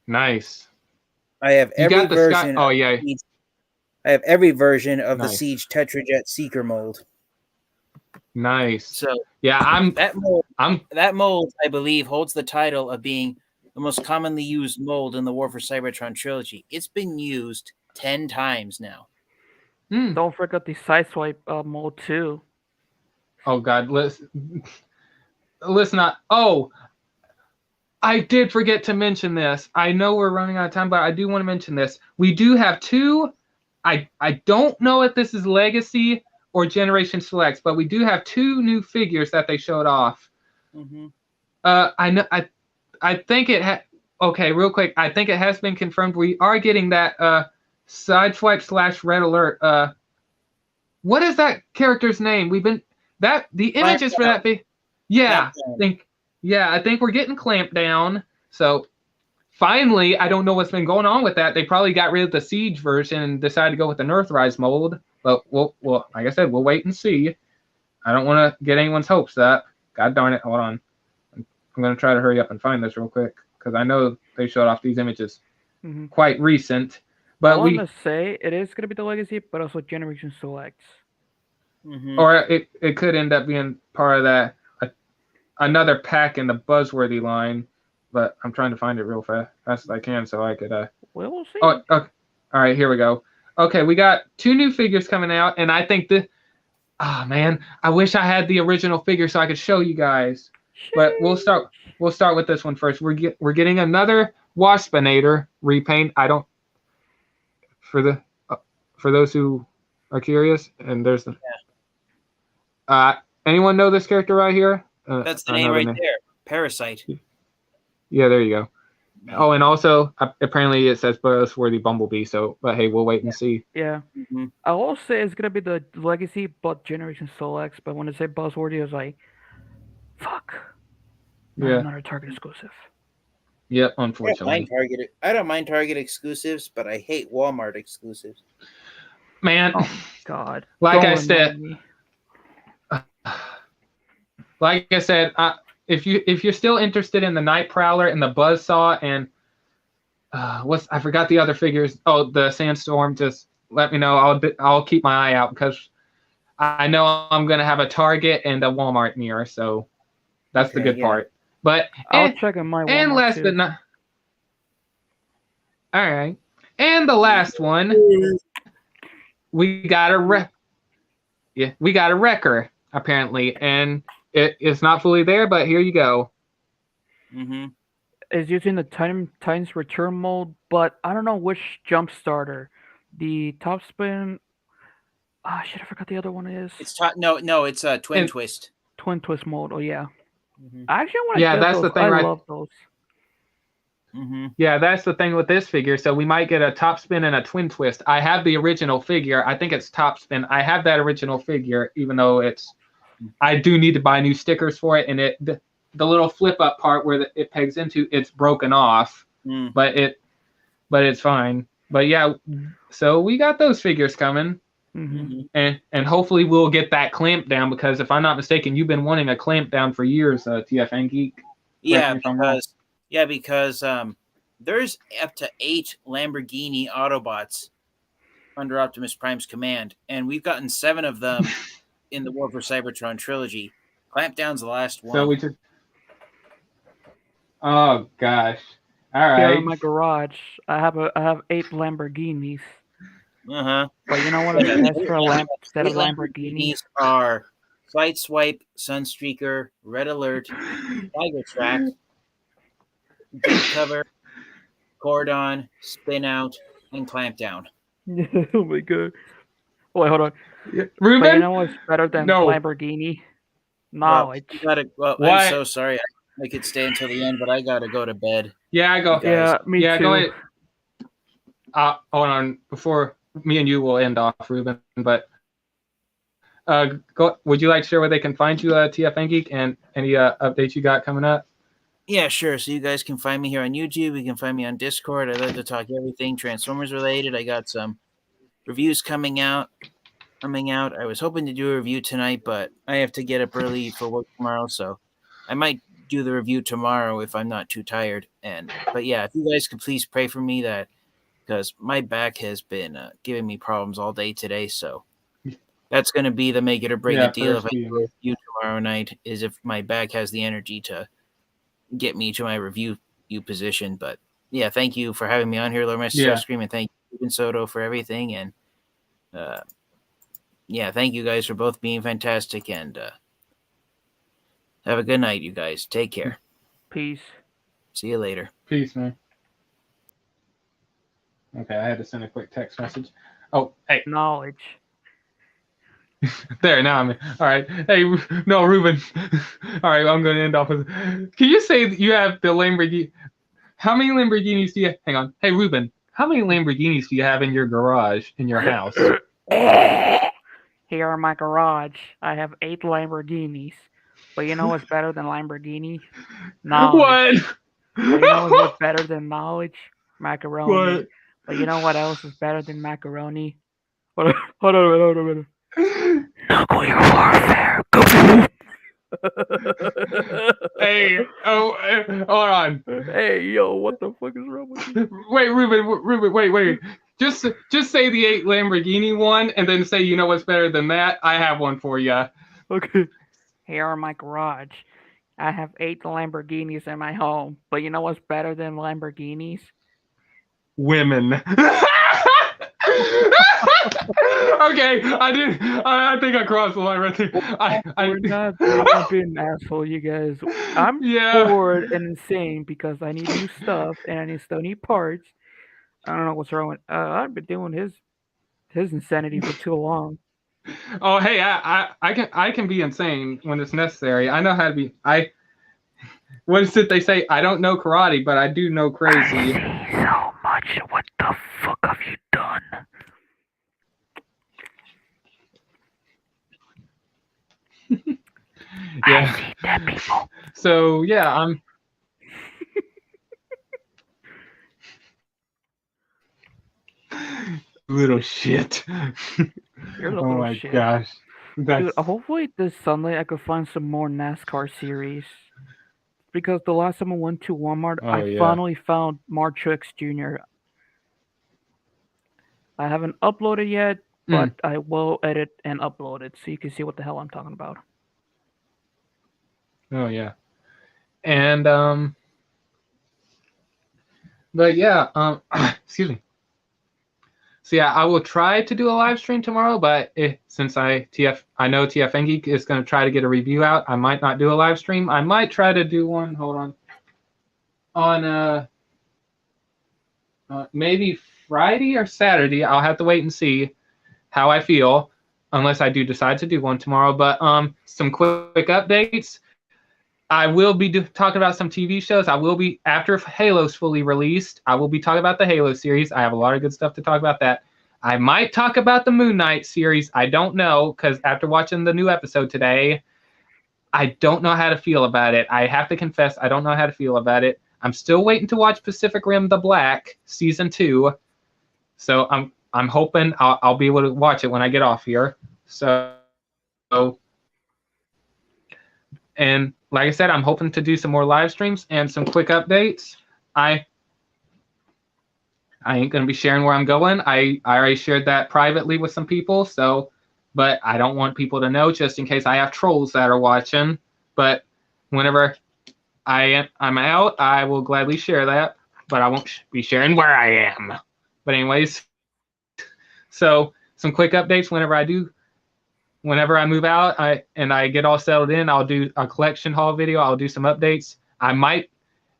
nice.
I have every version.
Oh yeah.
I have every version of the Siege Tetrajet Seeker mold.
Nice.
So
yeah,
that mold I believe holds the title of being the most commonly used mold in the War for Cybertron trilogy. It's been used 10 times now.
Don't forget the Sideswipe mold too.
Oh God, listen. I did forget to mention this. I know we're running out of time, but I do want to mention this. We do have two. I don't know if this is Legacy or Generation Selects, but we do have two new figures that they showed off.
Mm-hmm.
I know. I think it okay, real quick. I think it has been confirmed. We are getting that Sideswipe / Red Alert. What is that character's name? The images for that. Yeah, I think we're getting Clampdown. So finally, I don't know what's been going on with that. They probably got rid of the Siege version and decided to go with the Earthrise mold. But we'll like I said, we'll wait and see. I don't want to get anyone's hopes up. God darn it! Hold on. I'm going to try to hurry up and find this real quick because I know they showed off these images quite recent. But
I want to say it is going to be the Legacy, but also Generation Selects.
Or it could end up being part of that another pack in the Buzzworthy line. But I'm trying to find it real fast as I can so I could.
We'll see.
Oh, okay. All right, here we go. Okay, we got 2 new figures coming out, and I think man, I wish I had the original figure so I could show you guys. But we'll start with this one first. We're getting another Waspinator repaint. I don't for those who are curious, and there's the anyone know this character right here?
That's the name right there. Parasite.
Yeah, there you go. Oh, and also apparently it says Buzzworthy Bumblebee. So, but hey, we'll wait and see.
Yeah, I will say it's gonna be the Legacy, but Generation Selects. But when I say Buzzworthy, I was like, "Fuck."
Yeah.
Another Target exclusive.
Yep, unfortunately.
I don't mind Target exclusives, but I hate Walmart exclusives.
Man,
oh God!
Like I said, if you're still interested in the Night Prowler and the Buzzsaw and I forgot the other figures. Oh, the Sandstorm. Just let me know. I'll keep my eye out because I know I'm gonna have a Target and a Walmart near. So that's the good part. But
I'll check on my Walmart
and last
too.
but not. All right, and the last one, we got a Wrecker apparently, and it's not fully there, but here you go.
Is using the Titans Return mold, but I don't know which jump starter. The top spin. Shit! I forgot the other one is.
It's it's a Twin Twist.
Twin Twist mold. Oh yeah. I actually want to.
Yeah, that's
those.
the thing.
I love those.
Yeah, that's the thing with this figure. So we might get a top spin and a twin twist. I have the original figure. I think it's top spin. I have that original figure, even though I do need to buy new stickers for it. And the little flip up part where it pegs into, it's broken off, but it's fine. But yeah, so we got those figures coming, and hopefully we'll get that clamp down because if I'm not mistaken, you've been wanting a clamp down for years, TFN Geek.
Because there's up to 8 Lamborghini Autobots under Optimus Prime's command, and we've gotten 7 of them in the War for Cybertron trilogy. Clampdown's the last one.
So we just. Oh gosh! All right.
Here in my garage, I have 8 Lamborghinis. But you know what? An extra lamp instead of Lamborghinis
are Sideswipe, Sunstreaker, Red Alert, Tiger Track, Deep Cover, Cordon, Spin Out, and Clampdown.
Oh my god! Wait, hold on.
Ruben,
but you know what's better than Lamborghini? Knowledge.
I'm so sorry. I could stay until the end, but I gotta go to bed.
Yeah, I go.
Yeah, me too.
Go ahead. Hold on. Before me and you will end off, Ruben. But would you like to share where they can find you, TFN Geek, and any updates you got coming up?
Yeah, sure. So you guys can find me here on YouTube. You can find me on Discord. I like to talk everything Transformers related. I got some reviews coming out. I was hoping to do a review tonight, but I have to get up early for work tomorrow, so I might do the review tomorrow if I'm not too tired. But yeah, if you guys could please pray for me because my back has been giving me problems all day today, so that's going to be the make it or break it deal if I do a review tomorrow night, is if my back has the energy to get me to my review position. But yeah, thank you for having me on here, Lord Master Scream, and thank you, Ruben Soto, for everything. And thank you guys for both being fantastic. And have a good night, you guys. Take care.
Peace.
See you later.
Peace, man. Okay, I had to send a quick text message. Oh, hey.
Knowledge.
There, now I'm in. All right. Hey, no, Ruben. All right, I'm going to end off with. Can you say that you have the Lamborghini? How many Lamborghinis do you hang on? Hey, Ruben, how many Lamborghinis do you have in your garage, in your house?
Here in my garage, I have 8 Lamborghinis. But you know what's better than Lamborghini? Knowledge.
What?
But you know what's better than knowledge? Macaroni.
What?
But you know what else is better than macaroni? Hold on a minute. Nuclear warfare.
Hey, hold on.
Hey, yo, what the fuck is wrong with you?
Wait, Ruben, wait. Just say the 8 Lamborghini one, and then say, you know what's better than that? I have one for you.
Okay. Here in my garage, I have 8 Lamborghinis in my home. But you know what's better than Lamborghinis?
Women. Okay, I think I crossed the line right there.
We're not being an asshole, you guys. I'm
Yeah.
bored and insane because I need new stuff and I still need parts. I don't know what's wrong with. I've been doing his insanity for too long.
Oh, hey, I can be insane when it's necessary. I know how to be. What is it they say? I don't know karate, but I do know crazy.
I see so much. What the fuck have you done?
Yeah.
I see dead people.
So yeah, I'm. Little shit.
You're a
Oh
little
my
shit.
gosh.
Dude, hopefully this Sunday I could find some more NASCAR series. Because the last time I went to Walmart, I finally found Mark Truex Jr. I haven't uploaded yet, but I will edit and upload it so you can see what the hell I'm talking about.
Oh yeah. And but yeah, excuse me. So yeah, I will try to do a live stream tomorrow, but since I know TFN Geek is going to try to get a review out, I might not do a live stream. I might try to do one. Hold on. Maybe Friday or Saturday. I'll have to wait and see how I feel, unless I do decide to do one tomorrow. But some quick updates. I will be talking about some TV shows. I will be, after Halo's fully released, I will be talking about the Halo series. I have a lot of good stuff to talk about that. I might talk about the Moon Knight series. I don't know, because after watching the new episode today, I don't know how to feel about it. I have to confess, I don't know how to feel about it. I'm still waiting to watch Pacific Rim: The Black season 2. So I'm hoping I'll be able to watch it when I get off here. And like I said, I'm hoping to do some more live streams and some quick updates. I ain't going to be sharing where I'm going. I already shared that privately with some people. But I don't want people to know, just in case I have trolls that are watching. But whenever I'm out, I will gladly share that. But I won't be sharing where I am. But anyways, so some quick updates whenever I move out and I get all settled in, I'll do a collection haul video. I'll do some updates. I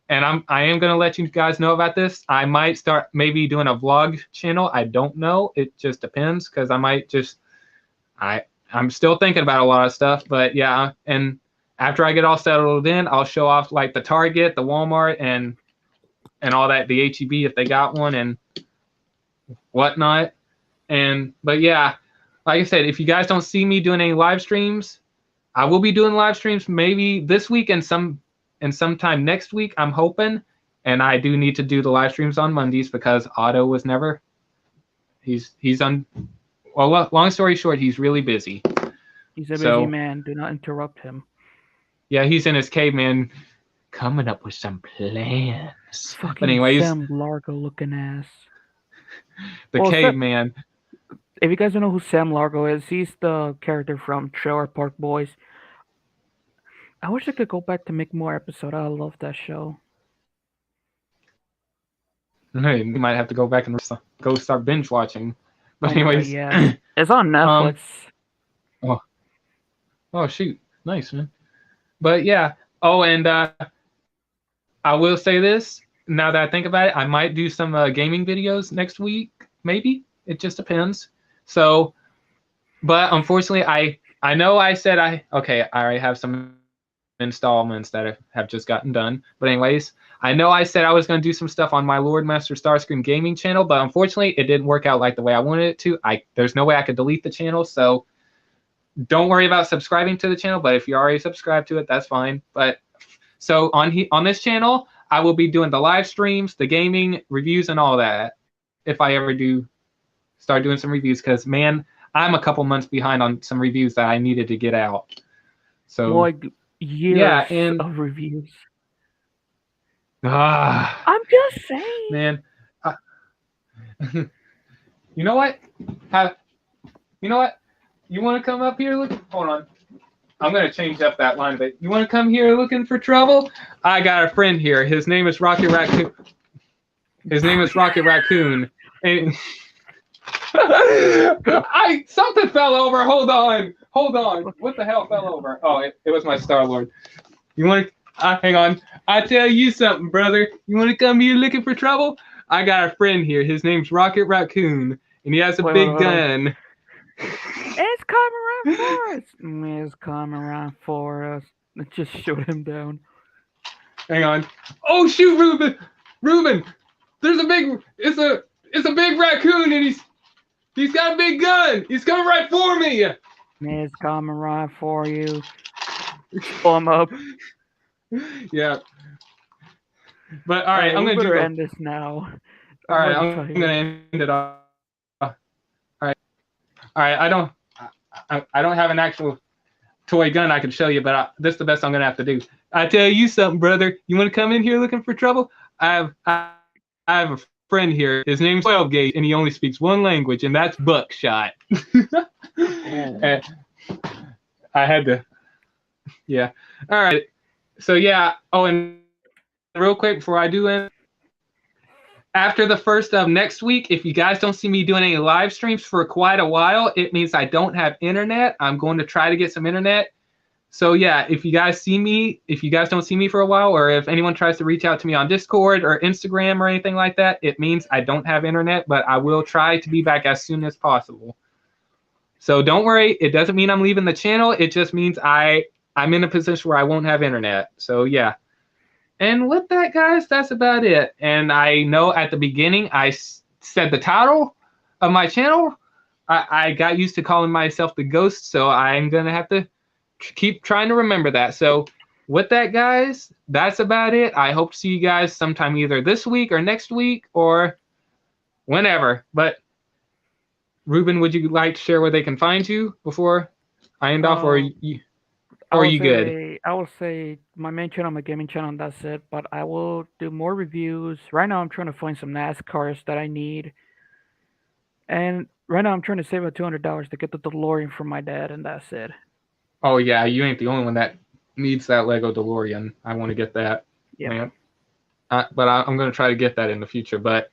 am going to let you guys know about this. I might start maybe doing a vlog channel. I don't know. It just depends, because I might just, I'm still thinking about a lot of stuff, but yeah. And after I get all settled in, I'll show off like the Target, the Walmart, and all that, the HEB if they got one and whatnot. But yeah, like I said, if you guys don't see me doing any live streams, I will be doing live streams maybe this week and sometime next week, I'm hoping. And I do need to do the live streams on Mondays because Otto was never. He's on. Well, long story short, he's really busy.
He's a busy man. Do not interrupt him.
Yeah, he's in his caveman, coming up with some plans.
Fucking
but anyways,
Sam Largo looking ass.
The caveman.
If you guys don't know who Sam Largo is, he's the character from Trailer Park Boys. I wish I could go back to make more episodes. I love that show.
Hey, you might have to go back and go start binge watching. But anyways,
yeah, it's on Netflix.
Oh shoot, nice, man. But yeah. Oh, and I will say this. Now that I think about it, I might do some gaming videos next week. Maybe. It just depends. So, but unfortunately, I know I said I already have some installments that have just gotten done. But anyways, I know I said I was going to do some stuff on my Lord Master Starscream gaming channel, but unfortunately, it didn't work out like the way I wanted it to. There's no way I could delete the channel, so don't worry about subscribing to the channel. But if you already subscribed to it, that's fine. But so on this channel, I will be doing the live streams, the gaming reviews, and all that. If I ever do start doing some reviews, because man, I'm a couple months behind on some reviews that I needed to get out. So
like years
yeah, and
of reviews.
I'm
just saying,
man. You know what? You know what? You want to come up here? Hold on. I'm gonna change up that line a bit. You want to come here looking for trouble? I got a friend here. His name is Rocket Raccoon. His name is Rocket Raccoon. And something fell over. Hold on. What the hell fell over? Oh, it was my Star-Lord. You want to? Hang on. I tell you something, brother. You want to come here looking for trouble? I got a friend here. His name's Rocket Raccoon, and he has a big gun.
It's coming around for us. It's coming around for us. Let's just shoot him down.
Hang on. Oh shoot, Ruben! There's a big. It's a big raccoon, and he's got a big gun. He's coming right for me.
It's coming right for you. Pull him up.
Yeah. But all right, I'm gonna
end this now.
All right, I'm gonna end it off. All right. I don't have an actual toy gun I can show you, but this is the best I'm gonna have to do. I tell you something, brother. You want to come in here looking for trouble? I have a friend here. His name's 12 Gauge, and he only speaks one language, and that's buckshot. And I had to. Yeah. All right. So yeah. Oh, and real quick before I do end, after the 1st of next week, if you guys don't see me doing any live streams for quite a while, it means I don't have internet. I'm going to try to get some internet. So yeah, if you guys don't see me for a while, or if anyone tries to reach out to me on Discord or Instagram or anything like that, it means I don't have internet, but I will try to be back as soon as possible. So don't worry, it doesn't mean I'm leaving the channel. It just means I'm in a position where I won't have internet. So yeah. And with that, guys, that's about it. And I know at the beginning I said the title of my channel. I got used to calling myself the Ghost, so I'm going to have to keep trying to remember that. So with that, guys, that's about it. I hope to see you guys sometime either this week or next week or whenever. But Ruben, would you like to share where they can find you before I end off, or are you good?
I will say my main channel, my gaming channel, and that's it. But I will do more reviews. Right now, I'm trying to find some NASCARs that I need. And right now, I'm trying to save up $200 to get the DeLorean from my dad, and that's it.
Oh, yeah. You ain't the only one that needs that Lego DeLorean. I want to get that.
Yeah.
Man. But I'm going to try to get that in the future. But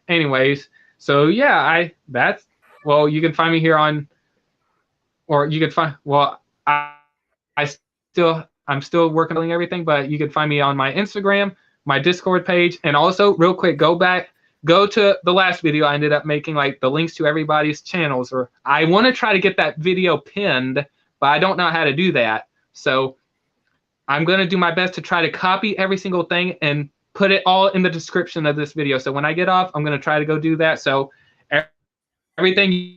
anyways, so yeah, well, you can find me here on, or you can find, well, I'm still working on everything, but you can find me on my Instagram, my Discord page, and also real quick, go to the last video I ended up making, like the links to everybody's channels, or I want to try to get that video pinned, but I don't know how to do that. So I'm going to do my best to try to copy every single thing and put it all in the description of this video. So when I get off, I'm going to try to go do that. So everything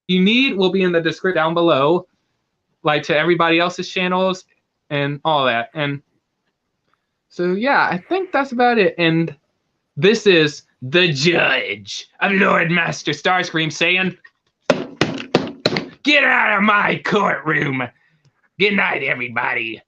you need will be in the description down below, like to everybody else's channels and all that. And so yeah, I think that's about it. And this is the Judge of Lord Master Starscream saying, get out of my courtroom. Good night, everybody.